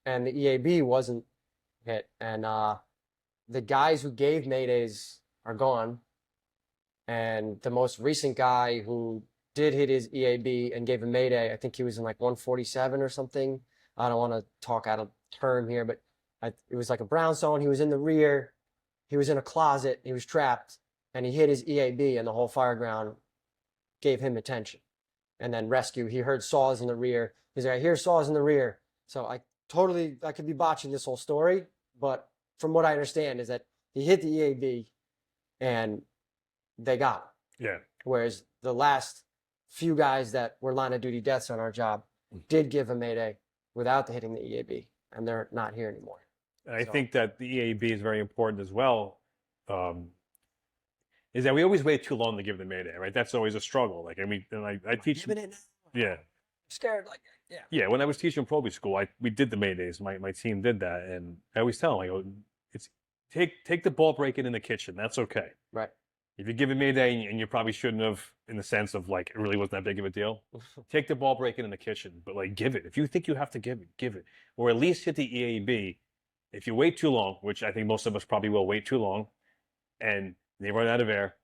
and the EAB wasn't hit. And the guys who gave Maydays are gone. And the most recent guy who did hit his EAB and gave a Mayday, I think he was in like 147 or something. I don't want to talk out of term here, but it was like a brownstone. He was in the rear. He was in a closet. He was trapped, and he hit his EAB, and the whole fire ground gave him attention. And then rescue. He heard saws in the rear. He's like, I hear saws in the rear. So I could be botching this whole story, but from what I understand is that he hit the EAB, and they got him. Yeah. Whereas the last few guys that were line of duty deaths on our job did give a mayday without the hitting the EAB, and they're not here anymore. And I think that the EAB is very important as well. Is that we always wait too long to give the mayday, right? That's always a struggle. Like, I mean, and I teach. Giving it now. Yeah. Scared, like, yeah. Yeah. When I was teaching probie school, we did the maydays. My team did that, and I always tell them, I go, it's take the ball, break it in the kitchen. That's okay. Right. If you give a mayday and you probably shouldn't have, in the sense of like it really wasn't that big of a deal, take the ball, break it in the kitchen. But like, give it. If you think you have to give it, or at least hit the EAB. If you wait too long, which I think most of us probably will wait too long, and they run out of air,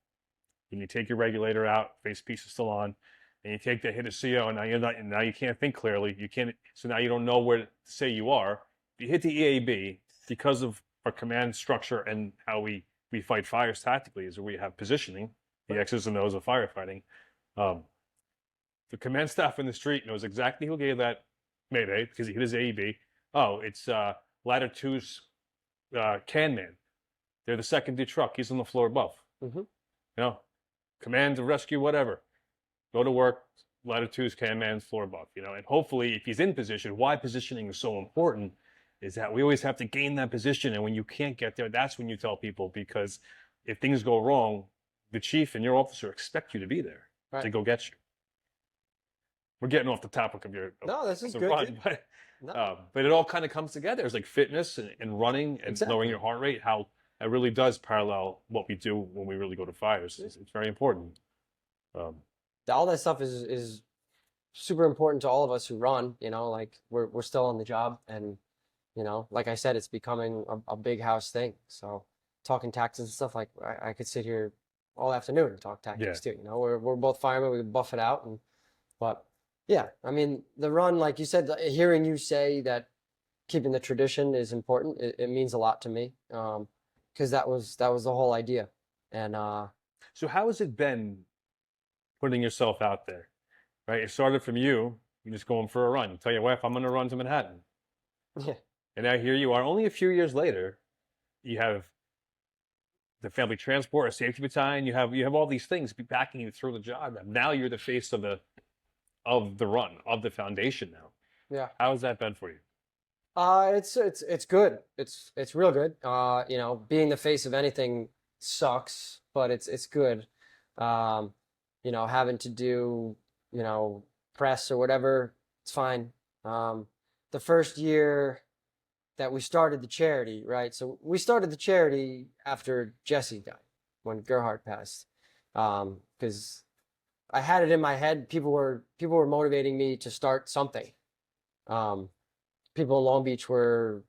and you take your regulator out, face piece is still on, and you take the hit of CO, and now you can't think clearly. You can't. So now you don't know where to say you are. If you hit the EAB, because of our command structure and how we fight fires tactically, is where we have positioning, the X's and O's of firefighting. The command staff in the street knows exactly who gave that mayday because he hit his AEB. Oh, it's Ladder 2's can man. They're the second D truck. He's on the floor above. Mm-hmm. You know, command to rescue, whatever. Go to work. Ladder 2's can man's floor above. You know, and hopefully, if he's in position, why positioning is so important is that we always have to gain that position. And when you can't get there, that's when you tell people, because if things go wrong, the chief and your officer expect you to be there to go get you. We're getting off the topic of your no, this is good. run, but it all kind of comes together. It's like fitness and running and lowering your heart rate. How it really does parallel what we do when we really go to fires. It's very important. All that stuff is super important to all of us who run. You know, like we're still on the job, and you know, like I said, it's becoming a big house thing. So talking tactics and stuff, like I could sit here all afternoon and talk tactics too. You know, we're both firemen. We buff it out, but. Yeah, I mean, the run, like you said, hearing you say that keeping the tradition is important, it means a lot to me, because that was the whole idea. And so how has it been putting yourself out there, right? It started from you just going for a run. You tell your wife, I'm going to run to Manhattan. Yeah. And now here you are, only a few years later, you have the family transport, a safety battalion, you have all these things backing you through the job. Now you're the face of the run, of the foundation now. Yeah. How has that been for you? It's good. It's real good. You know, being the face of anything sucks, but it's good. You know, having to do, you know, press or whatever, it's fine. The first year that we started the charity, right? So we started the charity after Jesse died, when Gerhard passed. Because I had it in my head. People were motivating me to start something. People in Long Beach were,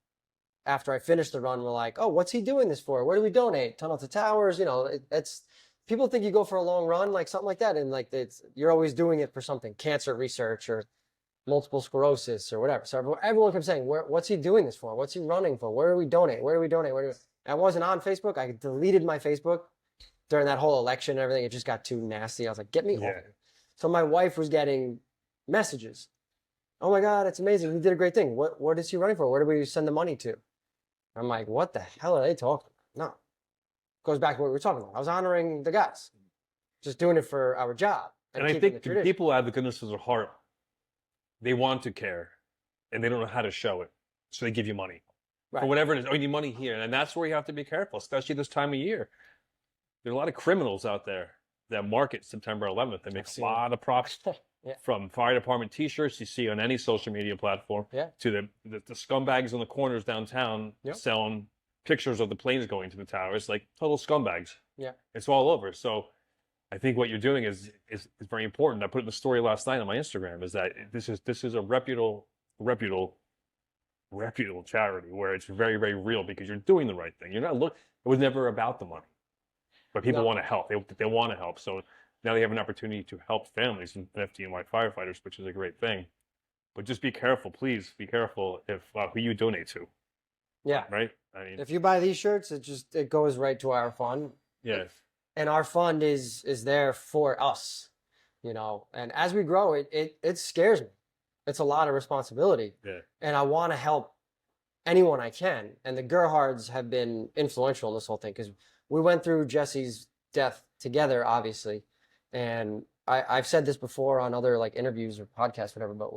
after I finished the run, were like, "Oh, what's he doing this for? Where do we donate? Tunnel to Towers?" You know, it's people think you go for a long run, like something like that, and like you're always doing it for something, cancer research or multiple sclerosis or whatever. So everyone kept saying, "What's he doing this for? What's he running for? Where do we donate? Where do we donate? Where do we?" I wasn't on Facebook. I deleted my Facebook during that whole election and everything. It just got too nasty. I was like, "Get me off." So my wife was getting messages. "Oh my God, it's amazing. He did a great thing. What is he running for? Where do we send the money to?" I'm like, "What the hell are they talking about?" No. Goes back to what we were talking about. I was honoring the guys. Just doing it for our job. And I think people out of the goodness of their heart, they want to care and they don't know how to show it. So they give you money. Right. For whatever it is. Oh, you need money here. And that's where you have to be careful, especially this time of year. There's a lot of criminals out there that market September 11th. They make a lot of profits. From fire department t-shirts you see on any social media platform to the scumbags on the corners downtown selling pictures of the planes going to the towers, like total scumbags. Yeah. It's all over. So I think what you're doing is very important. I put it in the story last night on my Instagram, is that this is a reputable charity where it's very, very real because you're doing the right thing. You're not it was never about the money. But people want to help. They want to help. So now they have an opportunity to help families and FDNY firefighters, which is a great thing. but just be careful, please. Be careful if who you donate to, Yeah. right? I mean, If you buy these shirts, it goes right to our fund. yeah, And our fund is there for us, you know. And as we grow, it scares me. It's a lot of responsibility. yeah, And I want to help anyone I can. And the Gerhards have been influential in this whole thing because we went through Jesse's death together, obviously. And I've said this before on other like interviews or podcasts, whatever, but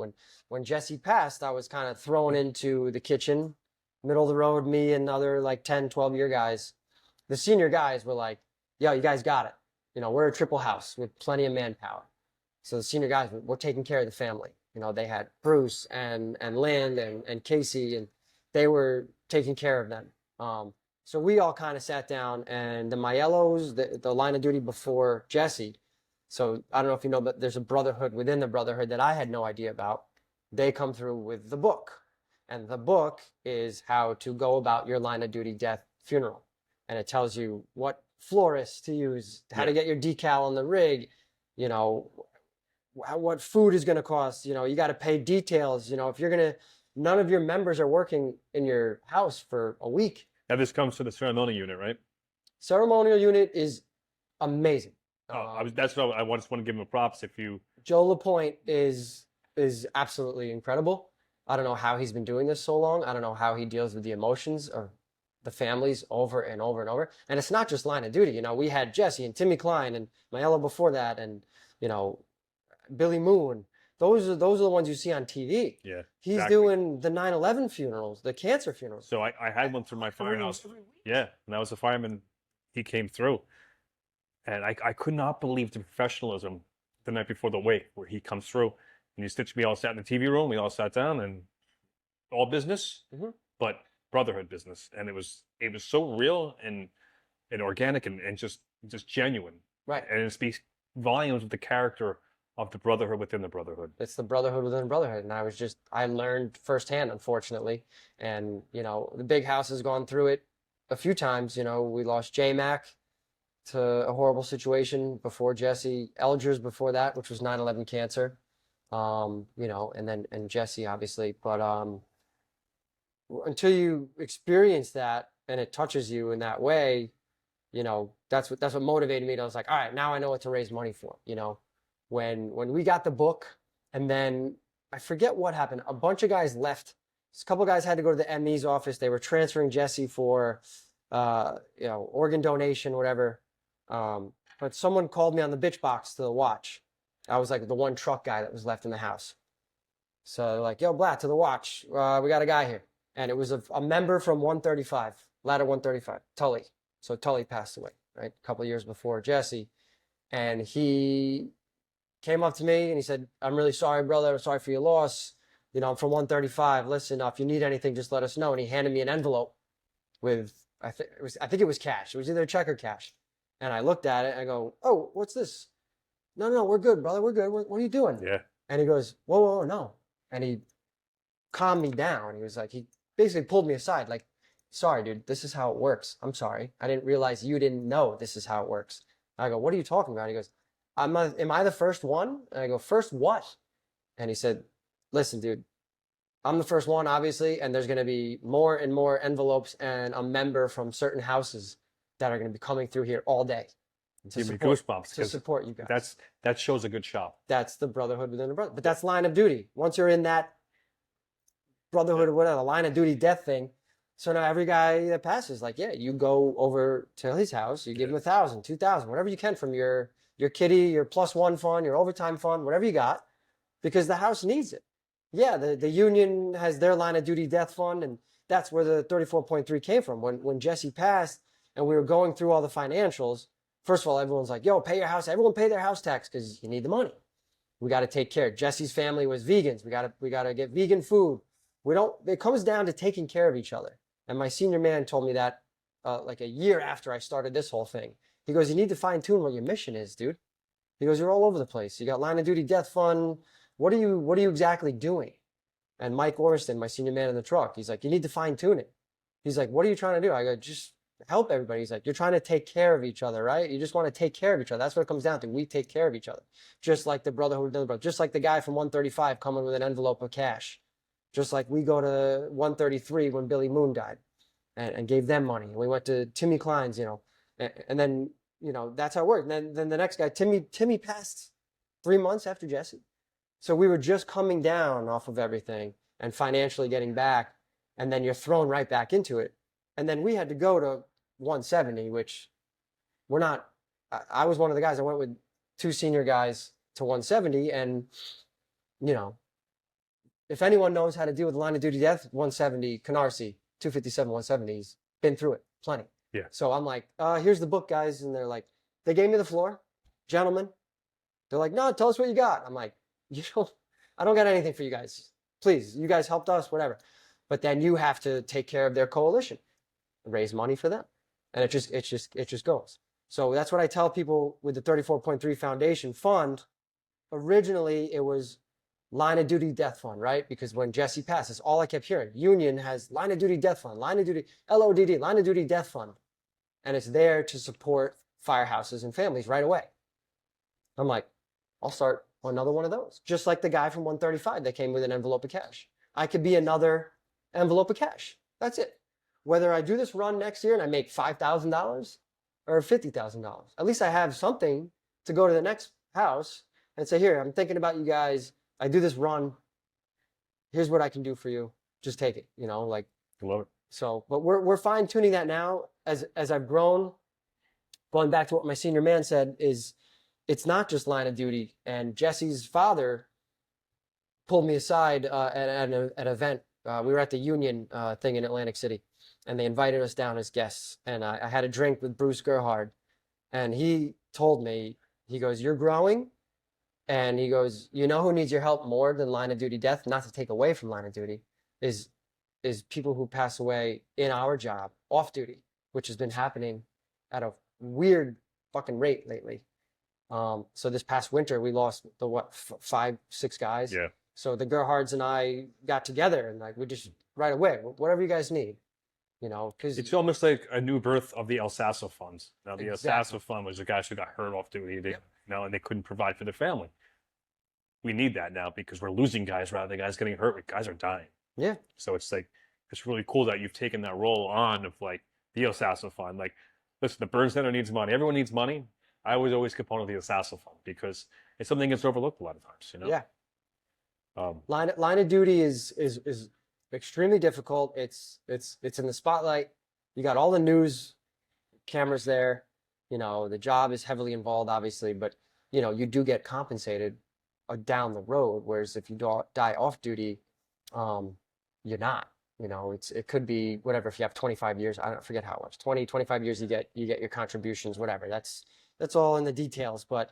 when Jesse passed, I was kind of thrown into the kitchen, middle of the road, me and other like 10, 12-year guys. The senior guys were like, yo, you guys got it. You know, we're a triple house with plenty of manpower. So the senior guys were taking care of the family. You know, they had Bruce and Lynn and Casey, and they were taking care of them. So we all kind of sat down, and the Maiellos, the line of duty before Jesse. So I don't know if you know, but there's a brotherhood within the brotherhood that I had no idea about. They come through with the book. And the book is how to go about your line of duty death funeral. And it tells you what florist to use, how to get your decal on the rig, you know, what food is going to cost, you know, you got to pay details, you know, if you're going to, none of your members are working in your house for a week. Now this comes to the ceremonial unit, right? Ceremonial unit is amazing. That's what I just want to give him a props. If you Joe LaPointe is absolutely incredible. I don't know how he's been doing this so long. I don't know how he deals with the emotions of the families over and over and over. And it's not just line of duty. You know, we had Jesse and Timmy Klein and Maiella before that, and you know, Billy Moon. Those are the ones you see on TV. Yeah, he's exactly. doing the 9/11 funerals, the cancer funerals. So I had one through my firehouse. Yeah, and that was a fireman. He came through, and I could not believe the professionalism the night before the wake, where he comes through and he stitched me. All sat in the TV room. We all sat down, and all business, but brotherhood business, and it was so real and organic and just genuine. Right. And it speaks volumes of the character of the brotherhood within the brotherhood. It's the brotherhood within the brotherhood. And I learned firsthand, unfortunately. And, you know, the big house has gone through it a few times. You know, we lost J-Mac to a horrible situation before Jesse, Elgers before that, which was 9/11 cancer. You know, and Jesse, obviously. But until you experience that and it touches you in that way, you know, that's what motivated me. I was like, all right, now I know what to raise money for, you know. When we got the book, and then I forget what happened. A bunch of guys left. A couple of guys had to go to the ME's office. They were transferring Jesse for, you know, organ donation, whatever. But someone called me on the bitch box to the watch. I was like the one truck guy that was left in the house. So like, yo, Blatt, to the watch. We got a guy here. And it was a member from 135, ladder 135, Tully. So Tully passed away, right? A couple of years before Jesse. And he came up to me and he said, I'm really sorry, brother. I'm sorry for your loss. You know, I'm from 135. Listen, if you need anything, just let us know. And he handed me an envelope with, I think it was cash. It was either a check or cash. And I looked at it and I go, oh, what's this? No, we're good, brother. We're good. What are you doing? Yeah. And he goes, whoa, no. And he calmed me down. He was like, he basically pulled me aside. Like, sorry, dude, this is how it works. I'm sorry. I didn't realize you didn't know this is how it works. I go, what are you talking about? He goes, am I the first one? And I go, first what? And he said, listen, dude, I'm the first one, obviously, and there's going to be more and more envelopes and a member from certain houses that are going to be coming through here all day. Give me goosebumps. To support you guys. That shows a good shop. That's the brotherhood within the brotherhood. But that's line of duty. Once you're in that brotherhood or whatever, line of duty death thing, so now every guy that passes, like, yeah, you go over to his house, you give him 1,000, 2,000, whatever you can from your kitty, your +1 fund, your overtime fund, whatever you got, because the house needs it. Yeah, the union has their line of duty death fund, and that's where the 34.3 came from. When Jesse passed and we were going through all the financials, first of all, everyone's like, yo, pay your house. Everyone pay their house tax because you need the money. We got to take care. Jesse's family was vegans. We got to get vegan food. It comes down to taking care of each other. And my senior man told me that like a year after I started this whole thing. He goes, you need to fine tune what your mission is, dude. He goes, you're all over the place. You got line of duty death fund. What are you exactly doing? And Mike Orriston, my senior man in the truck, he's like, you need to fine tune it. He's like, what are you trying to do? I go, just help everybody. He's like, you're trying to take care of each other, right? You just want to take care of each other. That's what it comes down to. We take care of each other. Just like the brotherhood, just like the guy from 135 coming with an envelope of cash. Just like we go to 133 when Billy Moon died and gave them money. We went to Timmy Klein's, and then, that's how it worked. And then the next guy, Timmy passed 3 months after Jesse. So we were just coming down off of everything and financially getting back. And then you're thrown right back into it. And then we had to go to 170, which we're not. I was one of the guys. I went with 2 senior guys to 170. And, if anyone knows how to deal with line of duty death, 170, Canarsie, 257, 170's been through it plenty. Yeah. So I'm like, here's the book, guys. And they're like, they gave me the floor, gentlemen. They're like, no, tell us what you got. I'm like, I don't got anything for you guys. Please, you guys helped us, whatever. But then you have to take care of their coalition, raise money for them. And it just goes. So that's what I tell people with the 34.3 Foundation Fund. Originally, it was line of duty death fund, right? Because when Jesse passed, that's all I kept hearing. Union has line of duty death fund, line of duty, LODD, line of duty death fund. And it's there to support firehouses and families right away. I'm like, I'll start another one of those. Just like the guy from 135 that came with an envelope of cash. I could be another envelope of cash. That's it. Whether I do this run next year and I make $5,000 or $50,000, at least I have something to go to the next house and say, here, I'm thinking about you guys. I do this run. Here's what I can do for you. Just take it, I love it. So, but we're fine tuning that now as I've grown. Going back to what my senior man said is, it's not just line of duty. And Jesse's father pulled me aside at an event. We were at the Union thing in Atlantic City, and they invited us down as guests. And I had a drink with Bruce Gerhard, and he told me, he goes, you're growing. And he goes, who needs your help more than line of duty death? Not to take away from line of duty, is people who pass away in our job, off duty, which has been happening at a weird fucking rate lately. So this past winter, we lost 5, 6 guys. Yeah. So the Gerhards and I got together and we just right away, whatever you guys need, because it's almost like a new birth of the El Sasso funds. Now the Exactly. El Sasso fund was the guys who got hurt off duty, and they couldn't provide for their family. We need that now because we're losing guys rather than guys getting hurt. Guys are dying. Yeah. So it's really cool that you've taken that role on of the El Sasso fund. Listen, the Burn Center needs money. Everyone needs money. I was always a component of the El Sasso fund because it's something that gets overlooked a lot of times. Yeah. Line of duty is extremely difficult. It's in the spotlight. You got all the news cameras there. The job is heavily involved, obviously, but you do get compensated down the road. Whereas if you die off duty, you're not. It could be whatever. If you have 25 years, I don't forget how it was. 20, 25 years, you get your contributions, whatever. That's all in the details. But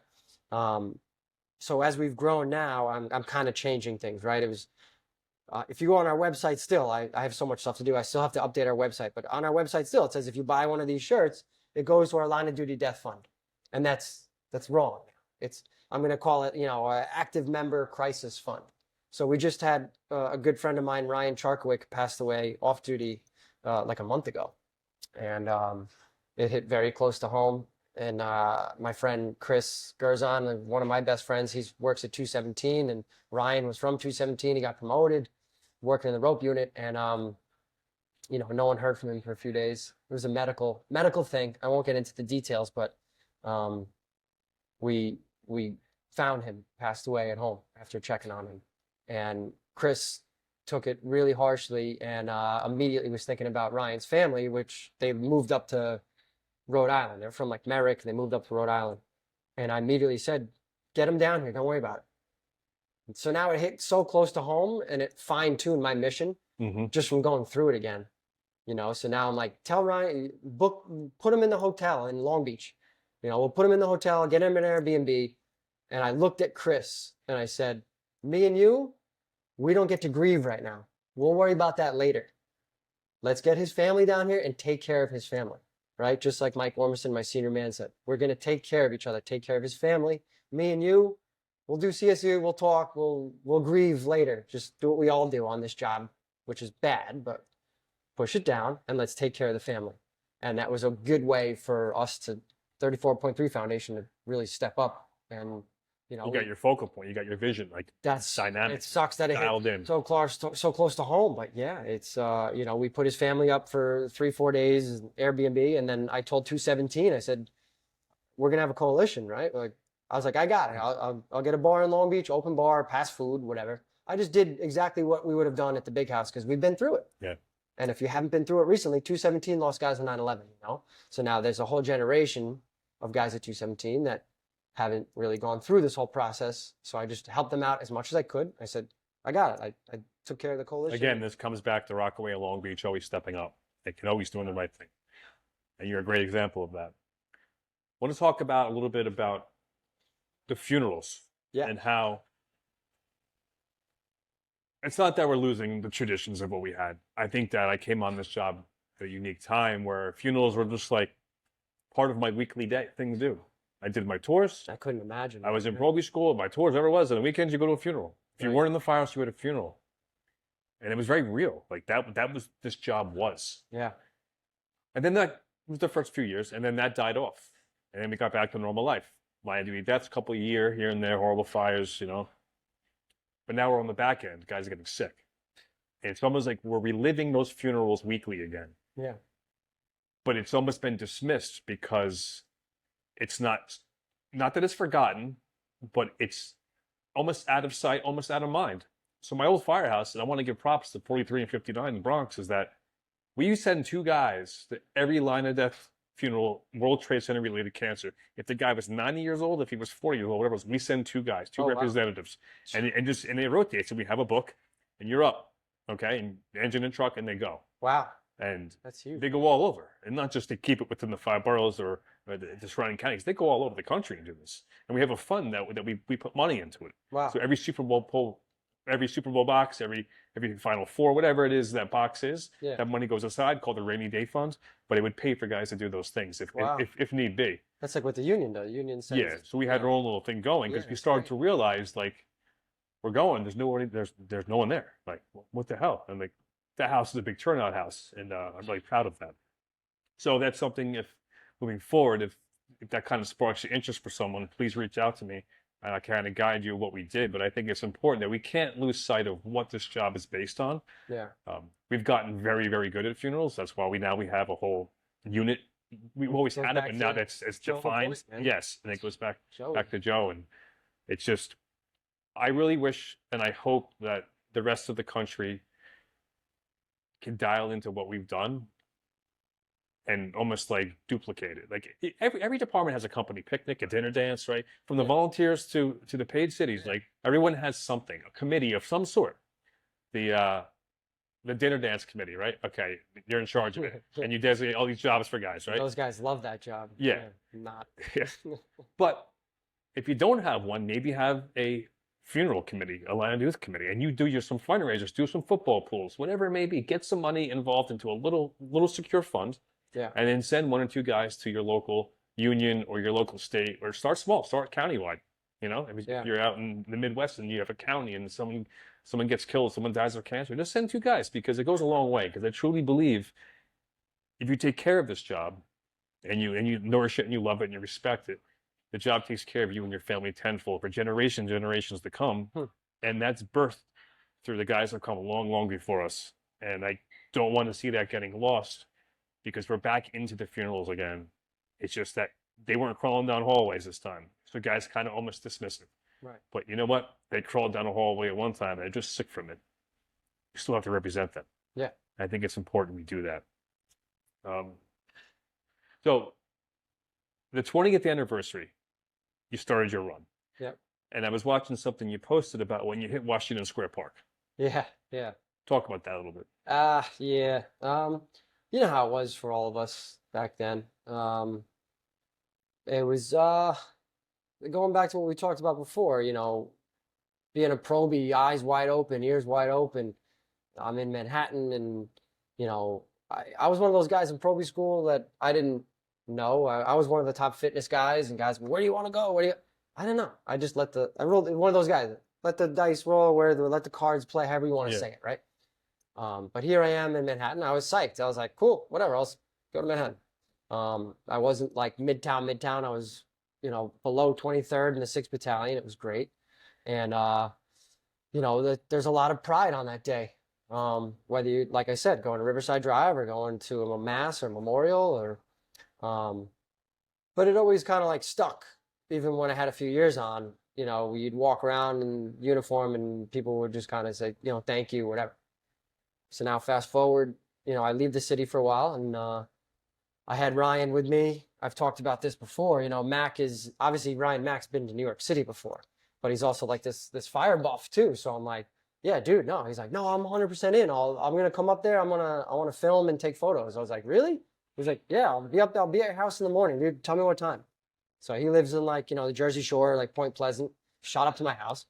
so as we've grown now, I'm kind of changing things, right? It was if you go on our website still, I have so much stuff to do. I still have to update our website, but on our website still, it says if you buy one of these shirts, it goes to our line of duty death fund, and that's wrong. I'm going to call it, active member crisis fund. So we just had a good friend of mine, Ryan Charkwick, passed away off duty like a month ago, and it hit very close to home. And my friend Chris Gerzon, one of my best friends, he works at 217, and Ryan was from 217. He got promoted, working in the rope unit, and no one heard from him for a few days. It was a medical thing. I won't get into the details, but we found him passed away at home after checking on him. And Chris took it really harshly and immediately was thinking about Ryan's family, which they moved up to Rhode Island. They're from Merrick. They moved up to Rhode Island. And I immediately said, get him down here. Don't worry about it. And so now it hit so close to home, and it fine-tuned my mission just from going through it again. So now I'm like, tell Ryan, put him in the hotel in Long Beach. We'll put him in the hotel, get him an Airbnb. And I looked at Chris and I said, me and you, we don't get to grieve right now. We'll worry about that later. Let's get his family down here and take care of his family, right? Just like Mike Ormison, my senior man, said, we're going to take care of each other, take care of his family. Me and you, we'll do CSU, we'll talk, we'll grieve later. Just do what we all do on this job, which is bad, but push it down and let's take care of the family. And that was a good way for us to 34.3 Foundation to really step up. And, you know, You got your focal point, you got your vision, like that's dynamic, it sucks that it dialed hit in. so close to home, but yeah, it's you know, we put his family up for 3-4 days Airbnb, and then I told 217, I said, we're gonna have a coalition, right? Like, I was like, I got it. I'll get a bar in Long Beach, open bar, pass food, whatever. I just did exactly what we would have done at the big house because we've been through it. Yeah. And if you haven't been through it recently, 217 lost guys on 9/11, you know? So now there's a whole generation of guys at 217 that haven't really gone through this whole process. So I just helped them out as much as I could. I said, I got it. I took care of the coalition. Again, this comes back to Rockaway and Long Beach always stepping up. They can always doing the right thing. And you're a great example of that. I want to talk about a little bit about the funerals and how it's not that we're losing the traditions of what we had. I think that I came on this job at a unique time where funerals were just like part of my weekly day thing to do. I did my tours. I couldn't imagine. I was in probie school, my tours, whatever it was. On the weekends, you go to a funeral. If you weren't in the firehouse, you had a funeral. And it was very real. Like that was, this job was. Yeah. And then that was the first few years, and then that died off. And then we got back to normal life. Line of duty deaths, a couple of years here and there, horrible fires, you know. But now we're on the back end. Guys are getting sick. And it's almost like we're reliving those funerals weekly again. Yeah. But it's almost been dismissed because it's not that it's forgotten, but it's almost out of sight, almost out of mind. So my old firehouse, and I want to give props to 43 and 59 in the Bronx, is that we used to send 2 guys to every line of death funeral, World Trade Center related cancer. If the guy was 90 years old, if he was 40 years old, whatever it was, we send 2 guys, 2 representatives. Wow. And they rotate. So we have a book and you're up, okay? And engine and truck, and they go. Wow. And that's huge. They go all over. And not just to keep it within the 5 boroughs or the surrounding counties. They go all over the country and do this. And we have a fund that we put money into it. Wow. So every Super Bowl box, every Final Four, whatever it is that box is, that money goes aside, called the rainy day fund. But it would pay for guys to do those things if need be. That's like what the union does. The union says. Yeah. So we had our own little thing going because we started to realize, like, we're going. There's no one there. Like, what the hell? And like, that house is a big turnout house, and I'm really proud of that. So that's something. If moving forward, if that kind of sparks your interest for someone, please reach out to me. And I kind of guide you what we did, but I think it's important that we can't lose sight of what this job is based on. Yeah. We've gotten very, very good at funerals. That's why we have a whole unit. We've always had it, but now that's it's defined. Yes, and it goes back to Joe. And it's just, I really wish and I hope that the rest of the country can dial into what we've done and almost like duplicate it. Like every department has a company picnic, a dinner dance, right? From the volunteers to the paid cities, like everyone has something, a committee of some sort. The dinner dance committee, right? Okay, you're in charge of it, and you designate all these jobs for guys, right? Those guys love that job. Yeah. Not. But if you don't have one, maybe have a funeral committee, a line of youth committee, and you do some fundraisers, do some football pools, whatever it may be. Get some money involved into a little secure fund. Yeah. And then send 1 or 2 guys to your local union or your local state, or start small, start countywide. You know, if you're out in the Midwest and you have a county and someone gets killed, someone dies of cancer, just send 2 guys, because it goes a long way. Because I truly believe if you take care of this job and you nourish it and you love it and you respect it, the job takes care of you and your family tenfold for generations to come. And that's birthed through the guys that come long before us. And I don't want to see that getting lost, because we're back into the funerals again. It's just that they weren't crawling down hallways this time. So guys kind of almost dismiss it. Right. But you know what? They crawled down a hallway at one time and they're just sick from it. You still have to represent them. Yeah. I think it's important we do that. So the 20th anniversary, you started your run. Yep. And I was watching something you posted about when you hit Washington Square Park. Yeah. Talk about that a little bit. Yeah. You know how it was for all of us back then. It was going back to what we talked about before, you know, being a probie, eyes wide open, ears wide open. I'm in Manhattan, and, you know, I was one of those guys in probie school that I didn't know. I was one of the top fitness guys, and guys, where do you want to go? I don't know. I just I rolled, one of those guys, let the dice roll, let the cards play, however you want to say it, right? But here I am in Manhattan. I was psyched. I was like, cool, whatever, I'll go to Manhattan. I wasn't like midtown. I was, below 23rd in the 6th Battalion. It was great. And, there's a lot of pride on that day. Whether you, like I said, going to Riverside Drive or going to a mass or memorial but it always kind of like stuck, even when I had a few years on, you'd walk around in uniform and people would just kind of say, thank you, whatever. So now fast forward, I leave the city for a while and I had Ryan with me. I've talked about this before. Mac is obviously Ryan Mac's been to New York City before, but he's also like this fire buff too. So I'm like, yeah, dude, no. He's like, no, I'm 100% in. I'm gonna come up there. I want to film and take photos. I was like, really? He was like, yeah, I'll be up there. I'll be at your house in the morning, dude. Tell me what time. So he lives in like, the Jersey Shore, like Point Pleasant. Shot up to my house,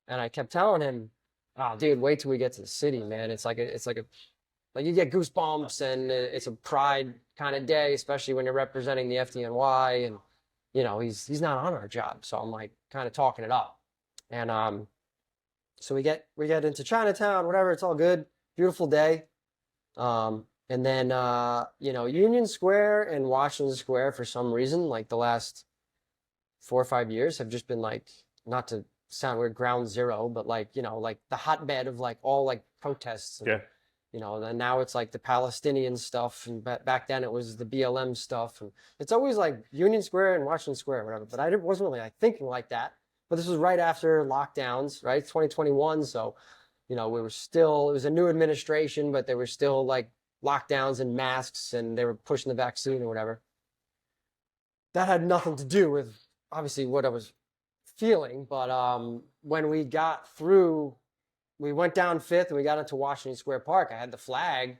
and I kept telling him, oh, dude, wait till we get to the city, man. It's like you get goosebumps, and it's a pride kind of day, especially when you're representing the FDNY, and he's not on our job, so I'm like kind of talking it up, and so we get into Chinatown, whatever. It's all good, beautiful day, and then Union Square and Washington Square for some reason, like the last 4 or 5 years, have just been like, not to sound weird, ground zero, but like like the hotbed of like all like protests. And, Yeah. And now it's like the Palestinian stuff, and back then it was the BLM stuff, and it's always like Union Square and Washington Square, whatever. But I wasn't really like thinking like that. But this was right after lockdowns, right? 2021, so it was a new administration, but there were still like lockdowns and masks, and they were pushing the vaccine or whatever. That had nothing to do with obviously what I was feeling, but when we got through. We went down 5th and we got into Washington Square Park. I had the flag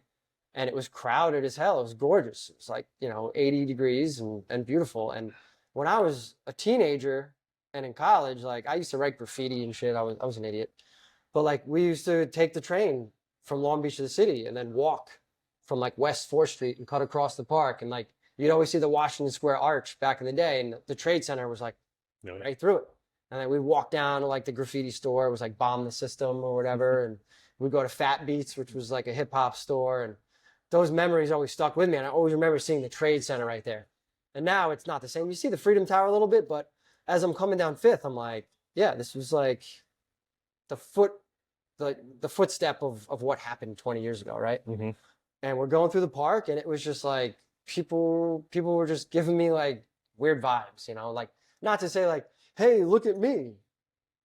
and it was crowded as hell. It was gorgeous. It was like, 80 degrees and beautiful. And when I was a teenager and in college, like I used to write graffiti and shit. I was an idiot. But like we used to take the train from Long Beach to the city and then walk from like West 4th Street and cut across the park. And like you'd always see the Washington Square Arch back in the day. And the Trade Center was like right through it. And then we walked down to like the graffiti store. It was like Bomb the System or whatever. And we'd go to Fat Beats, which was like a hip hop store. And those memories always stuck with me. And I always remember seeing the Trade Center right there. And now it's not the same. You see the Freedom Tower a little bit, but as I'm coming down 5th, I'm like, yeah, this was like the footstep of what happened 20 years ago, right? Mm-hmm. And we're going through the park, and it was just like people were just giving me like weird vibes, like not to say like, hey, look at me,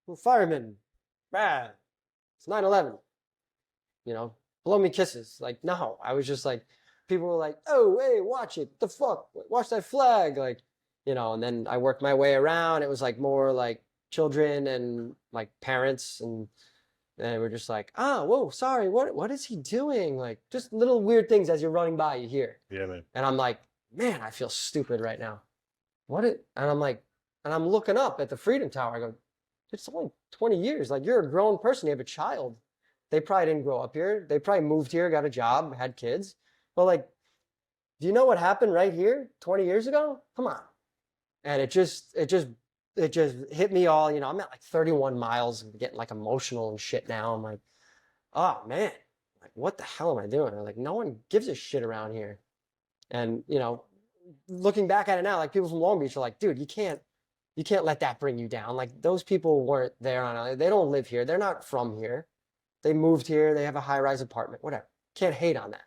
I'm a fireman, bad. It's 9/11, blow me kisses. Like, no, I was just like, people were like, oh, hey, watch it, the fuck, watch that flag, like, and then I worked my way around. It was like more like children and like parents, and they were just like, whoa, sorry, what is he doing? Like, just little weird things as you're running by, you hear. Yeah, man. And I'm like, man, I feel stupid right now. And I'm like, and I'm looking up at the Freedom Tower. I go, it's only 20 years. Like, you're a grown person. You have a child. They probably didn't grow up here. They probably moved here, got a job, had kids. But like, do you know what happened right here 20 years ago? Come on. And it just hit me all, I'm at like 31 miles and getting like emotional and shit now. I'm like, oh man, like what the hell am I doing? I'm like, no one gives a shit around here. And, looking back at it now, like people from Long Beach are like, dude, you can't let that bring you down. Like those people weren't there they don't live here. They're not from here. They moved here. They have a high-rise apartment, whatever. Can't hate on that.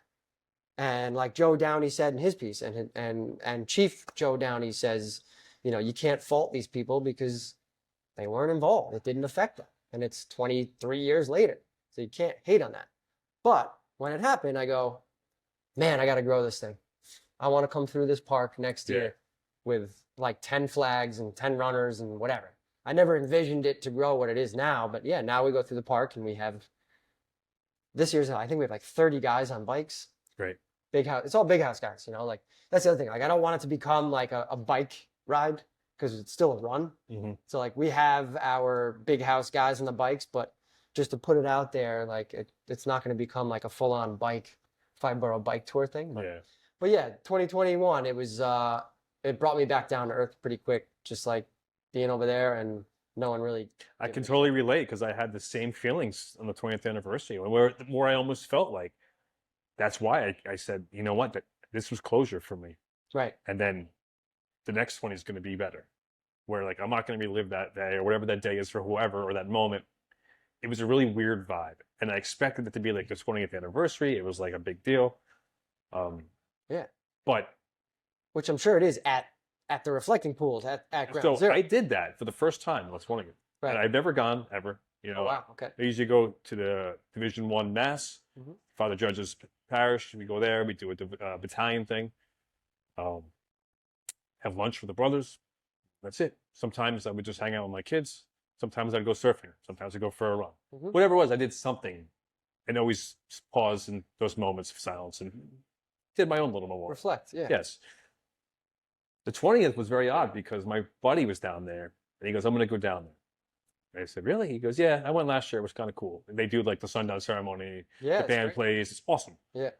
And like Joe Downey said in his piece, and Chief Joe Downey says, you can't fault these people because they weren't involved. It didn't affect them. And it's 23 years later. So you can't hate on that. But when it happened, I go, man, I got to grow this thing. I want to come through this park next year with like 10 flags and 10 runners and whatever. I never envisioned it to grow what it is now, but yeah, now we go through the park and we have, this year's, I think we have like 30 guys on bikes. Great. Big house. It's all big house guys, like that's the other thing. Like I don't want it to become like a bike ride because it's still a run. Mm-hmm. So like we have our big house guys on the bikes, but just to put it out there, like it's not going to become like a full on bike, 5-borough bike tour thing. But yeah, 2021, it was, it brought me back down to earth pretty quick, just like being over there and no one really. I can totally relate because I had the same feelings on the 20th anniversary where I almost felt like that's why I said, you know what, this was closure for me. Right. And then the next one is going to be better. Where like I'm not going to relive that day or whatever that day is for whoever or that moment. It was a really weird vibe, and I expected it to be like the 20th anniversary. It was like a big deal. Yeah. But Which I'm sure it is at the reflecting pools at Ground so Zero. I did that for the first time last morning, Right. and I've never gone ever. You know, Oh, wow. Okay. I usually go to the Division One Mass, Mhm. Father Judge's Parish. We go there. We do a battalion thing. Have lunch with the brothers. That's it. Sometimes I would just hang out with my kids. Sometimes I'd go surfing. Sometimes I'd go for a run. Mhm. Whatever it was, I did something, and always pause in those moments of silence and did my own little memorial. Reflect. Yeah. Yes. The 20th was very odd because my buddy was down there, and he goes, "I'm going to go down there." And I said, "Really?" He goes, "Yeah, I went last year. It was kind of cool. And they do like the sundown ceremony. Yeah. The it's band great. plays. It's awesome." Yeah.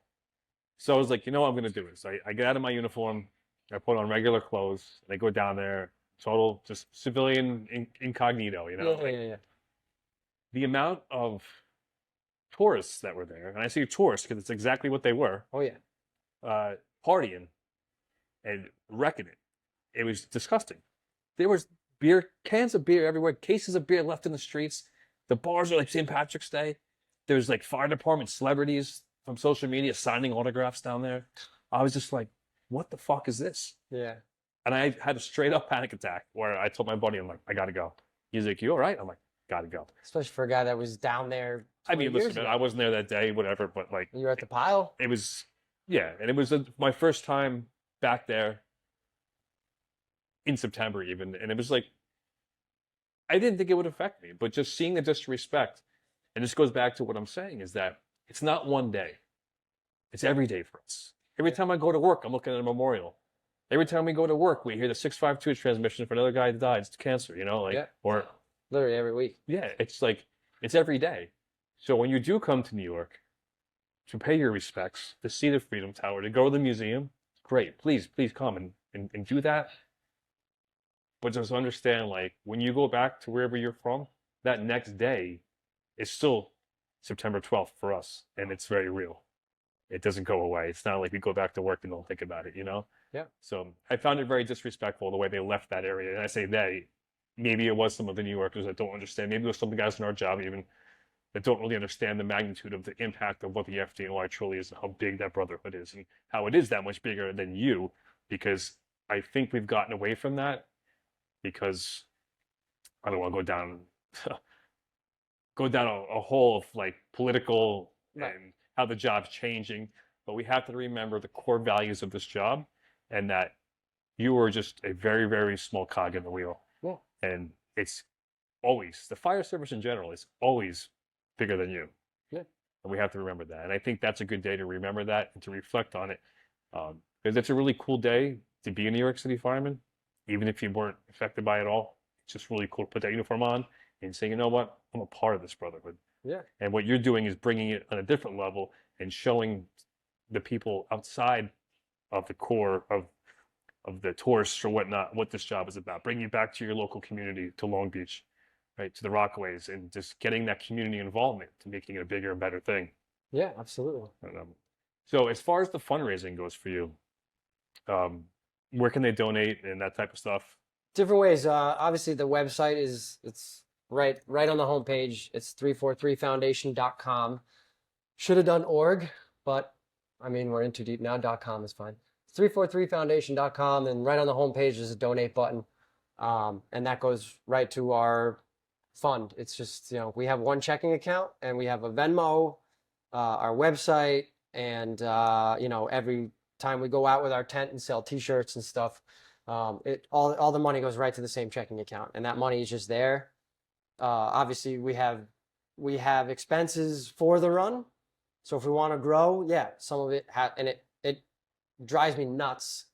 So I was like, you know what I'm going to do is I get out of my uniform, I put on regular clothes, and I go down there, total just civilian incognito, you know. Yeah. The amount of tourists that were there, and I say tourists because it's exactly what they were, Oh yeah. partying and wrecking it. It was disgusting. There was cans of beer everywhere, cases of beer left in the streets. The bars are like St. Patrick's Day. There's like fire department celebrities from social media signing autographs down there. I was just like, what the fuck is this? Yeah. And I had a straight up panic attack where I told my buddy, I'm like, I gotta go. He's like, you all right? I'm like, gotta go. Especially for a guy that was down there. I mean, 20 years listen, ago. I wasn't there that day, whatever, but like, You were at the pile. it was, yeah. And it was my first time back there in September even. And it was like, I didn't think it would affect me, but just seeing the disrespect, and this goes back to what I'm saying, is that it's not one day. It's every day for us. Every time I go to work, I'm looking at a memorial. Every time we go to work, we hear the 652 transmission for another guy that died. It's cancer, you know, like, Yeah. or Literally every week. yeah, it's like, it's every day. So when you do come to New York to pay your respects, to see the Freedom Tower, to go to the museum, great. Please come and do that. But just understand, like, when you go back to wherever you're from, that next day is still September 12th for us. And it's very real. It doesn't go away. It's not like we go back to work and don't think about it, you know? Yeah. So I found it very disrespectful the way they left that area. And I say they, maybe it was some of the New Yorkers that don't understand. Maybe it was some of the guys in our job even that don't really understand the magnitude of the impact of what the FDNY truly is and how big that brotherhood is and how it is that much bigger than you, because I think we've gotten away from that because I don't want to go down a hole of like political Right. and how the job's changing, but we have to remember the core values of this job and that you are just a very, very small cog in the wheel. Yeah. And it's always, the fire service in general is always bigger than you. Yeah. And we have to remember that. And I think that's a good day to remember that and to reflect on it. Because it's a really cool day to be a New York City fireman, even if you weren't affected by it all. It's just really cool to put that uniform on and say, you know what, I'm a part of this brotherhood. Yeah. And what you're doing is bringing it on a different level and showing the people outside of the core of the tourists or whatnot, what this job is about. Bringing it back to your local community, to Long Beach, right, to the Rockaways, and just getting that community involvement to making it a bigger and better thing. Yeah, absolutely. So as far as the fundraising goes for you, where can they donate and that type of stuff? Different ways. Obviously, the website it's right on the homepage. It's 343foundation.com. Should have done org, but I mean, we're in too deep now. .com is fine. 343foundation.com, and right on the homepage is a donate button, and that goes right to our fund. It's just, we have one checking account and we have a Venmo, our website, and every time we go out with our tent and sell T-shirts and stuff, all the money goes right to the same checking account, and that money is just there. Obviously, we have expenses for the run, so if we want to grow, some of it and it drives me nuts,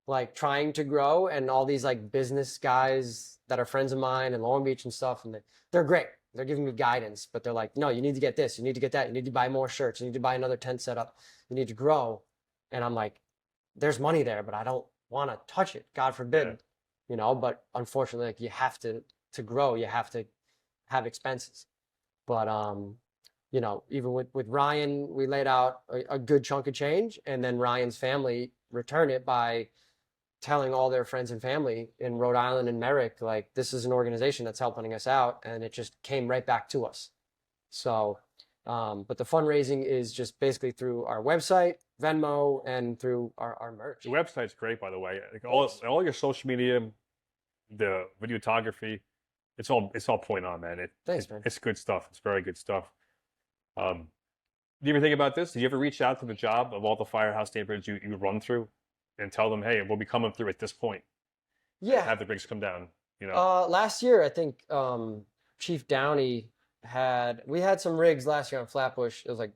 like trying to grow, and all these like business guys that are friends of mine in Long Beach and stuff, and they're great. They're giving me guidance, but they're like, no, you need to get this, you need to get that, you need to buy more shirts, you need to buy another tent setup, you need to grow. And I'm like, there's money there, but I don't want to touch it. God forbid, but unfortunately, like, you have to grow, you have to have expenses. But you know, even with Ryan, we laid out a good chunk of change, and then Ryan's family returned it by telling all their friends and family in Rhode Island and Merrick, like, this is an organization that's helping us out, and it just came right back to us. So, but the fundraising is just basically through our website, Venmo, and through our merch. The website's great, by the way. Like all your social media, the videography, it's all point on, man. Thanks, man. It's good stuff. It's very good stuff. Do you ever think about this? Did you ever reach out to the job of all the firehouse neighborhoods you run through and tell them, hey, we'll be coming through at this point? Yeah. Have the rigs come down, you know? Last year, I think Chief Downey we had some rigs last year on Flatbush. It was like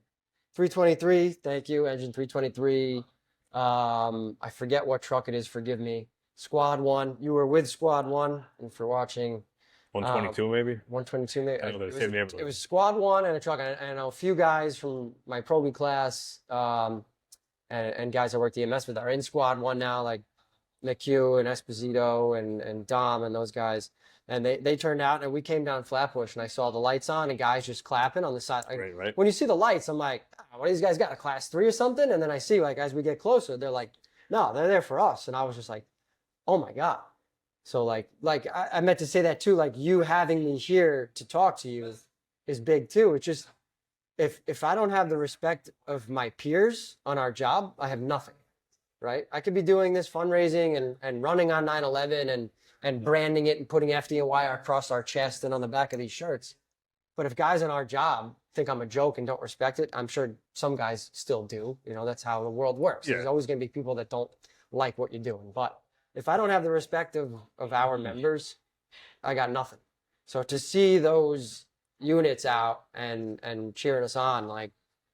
323, thank you, engine 323. I forget what truck it is, forgive me. Squad 1. You were with Squad 1, and for watching. 122 maybe? 122 maybe. I know they're the same neighborhood. It was Squad 1 and a truck. And I know a few guys from my Pro B class and guys I worked EMS with are in Squad 1 now, like McHugh and Esposito and Dom and those guys. And they turned out, and we came down Flatbush, and I saw the lights on and guys just clapping on the side. Like, right. When you see the lights, I'm like, what do these guys got, a class 3 or something? And then I see, like, as we get closer, they're like, no, they're there for us. And I was just like, oh my God. So like I meant to say that too, like, you having me here to talk to you is big too. It's just, if I don't have the respect of my peers on our job, I have nothing, right? I could be doing this fundraising and running on 9/11 and branding it and putting FDNY across our chest and on the back of these shirts. But if guys on our job think I'm a joke and don't respect it, I'm sure some guys still do. You know, that's how the world works. Yeah. There's always going to be people that don't like what you're doing. But if I don't have the respect of our members, I got nothing. So to see those units out and cheering us on, like,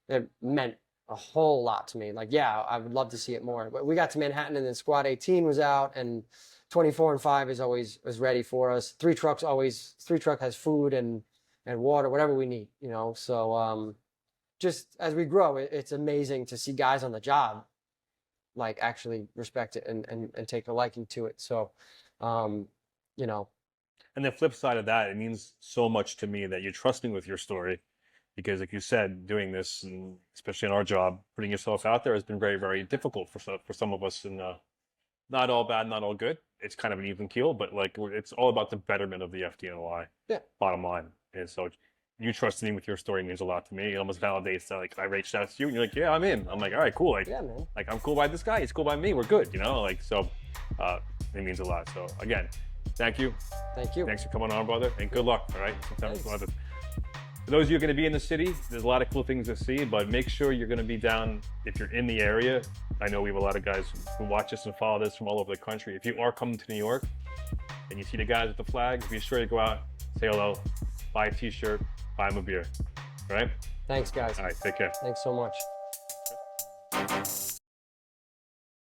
it meant a whole lot to me. Like, yeah, I would love to see it more. But we got to Manhattan, and then Squad 18 was out, and 24 and 5 was ready for us. 3 truck has food and water, whatever we need, you know. So just as we grow, it's amazing to see guys on the job like actually respect it and take a liking to it. So you know. And the flip side of that, it means so much to me that you're trusting with your story, because like you said, doing this, and especially in our job, putting yourself out there has been very, very difficult for some of us, and not all bad, not all good. It's kind of an even keel, but like, it's all about the betterment of the FDNY. Yeah. Bottom line. And so you trusting me with your story means a lot to me. It almost validates that, like, I reached out to you and you're like, yeah, I'm in. I'm like, all right, cool. Like, yeah, man. Like, I'm cool by this guy. He's cool by me. We're good, you know? Like, so it means a lot. So again, thank you. Thank you. Thanks for coming on, brother. And good luck, all right? Sometimes for those of you who are going to be in the city, there's a lot of cool things to see, but make sure you're going to be down if you're in the area. I know we have a lot of guys who watch us and follow this from all over the country. If you are coming to New York and you see the guys with the flags, be sure to go out, say hello, buy a t-shirt, buy them a beer, all right? Thanks, guys. All right, take care. Thanks so much.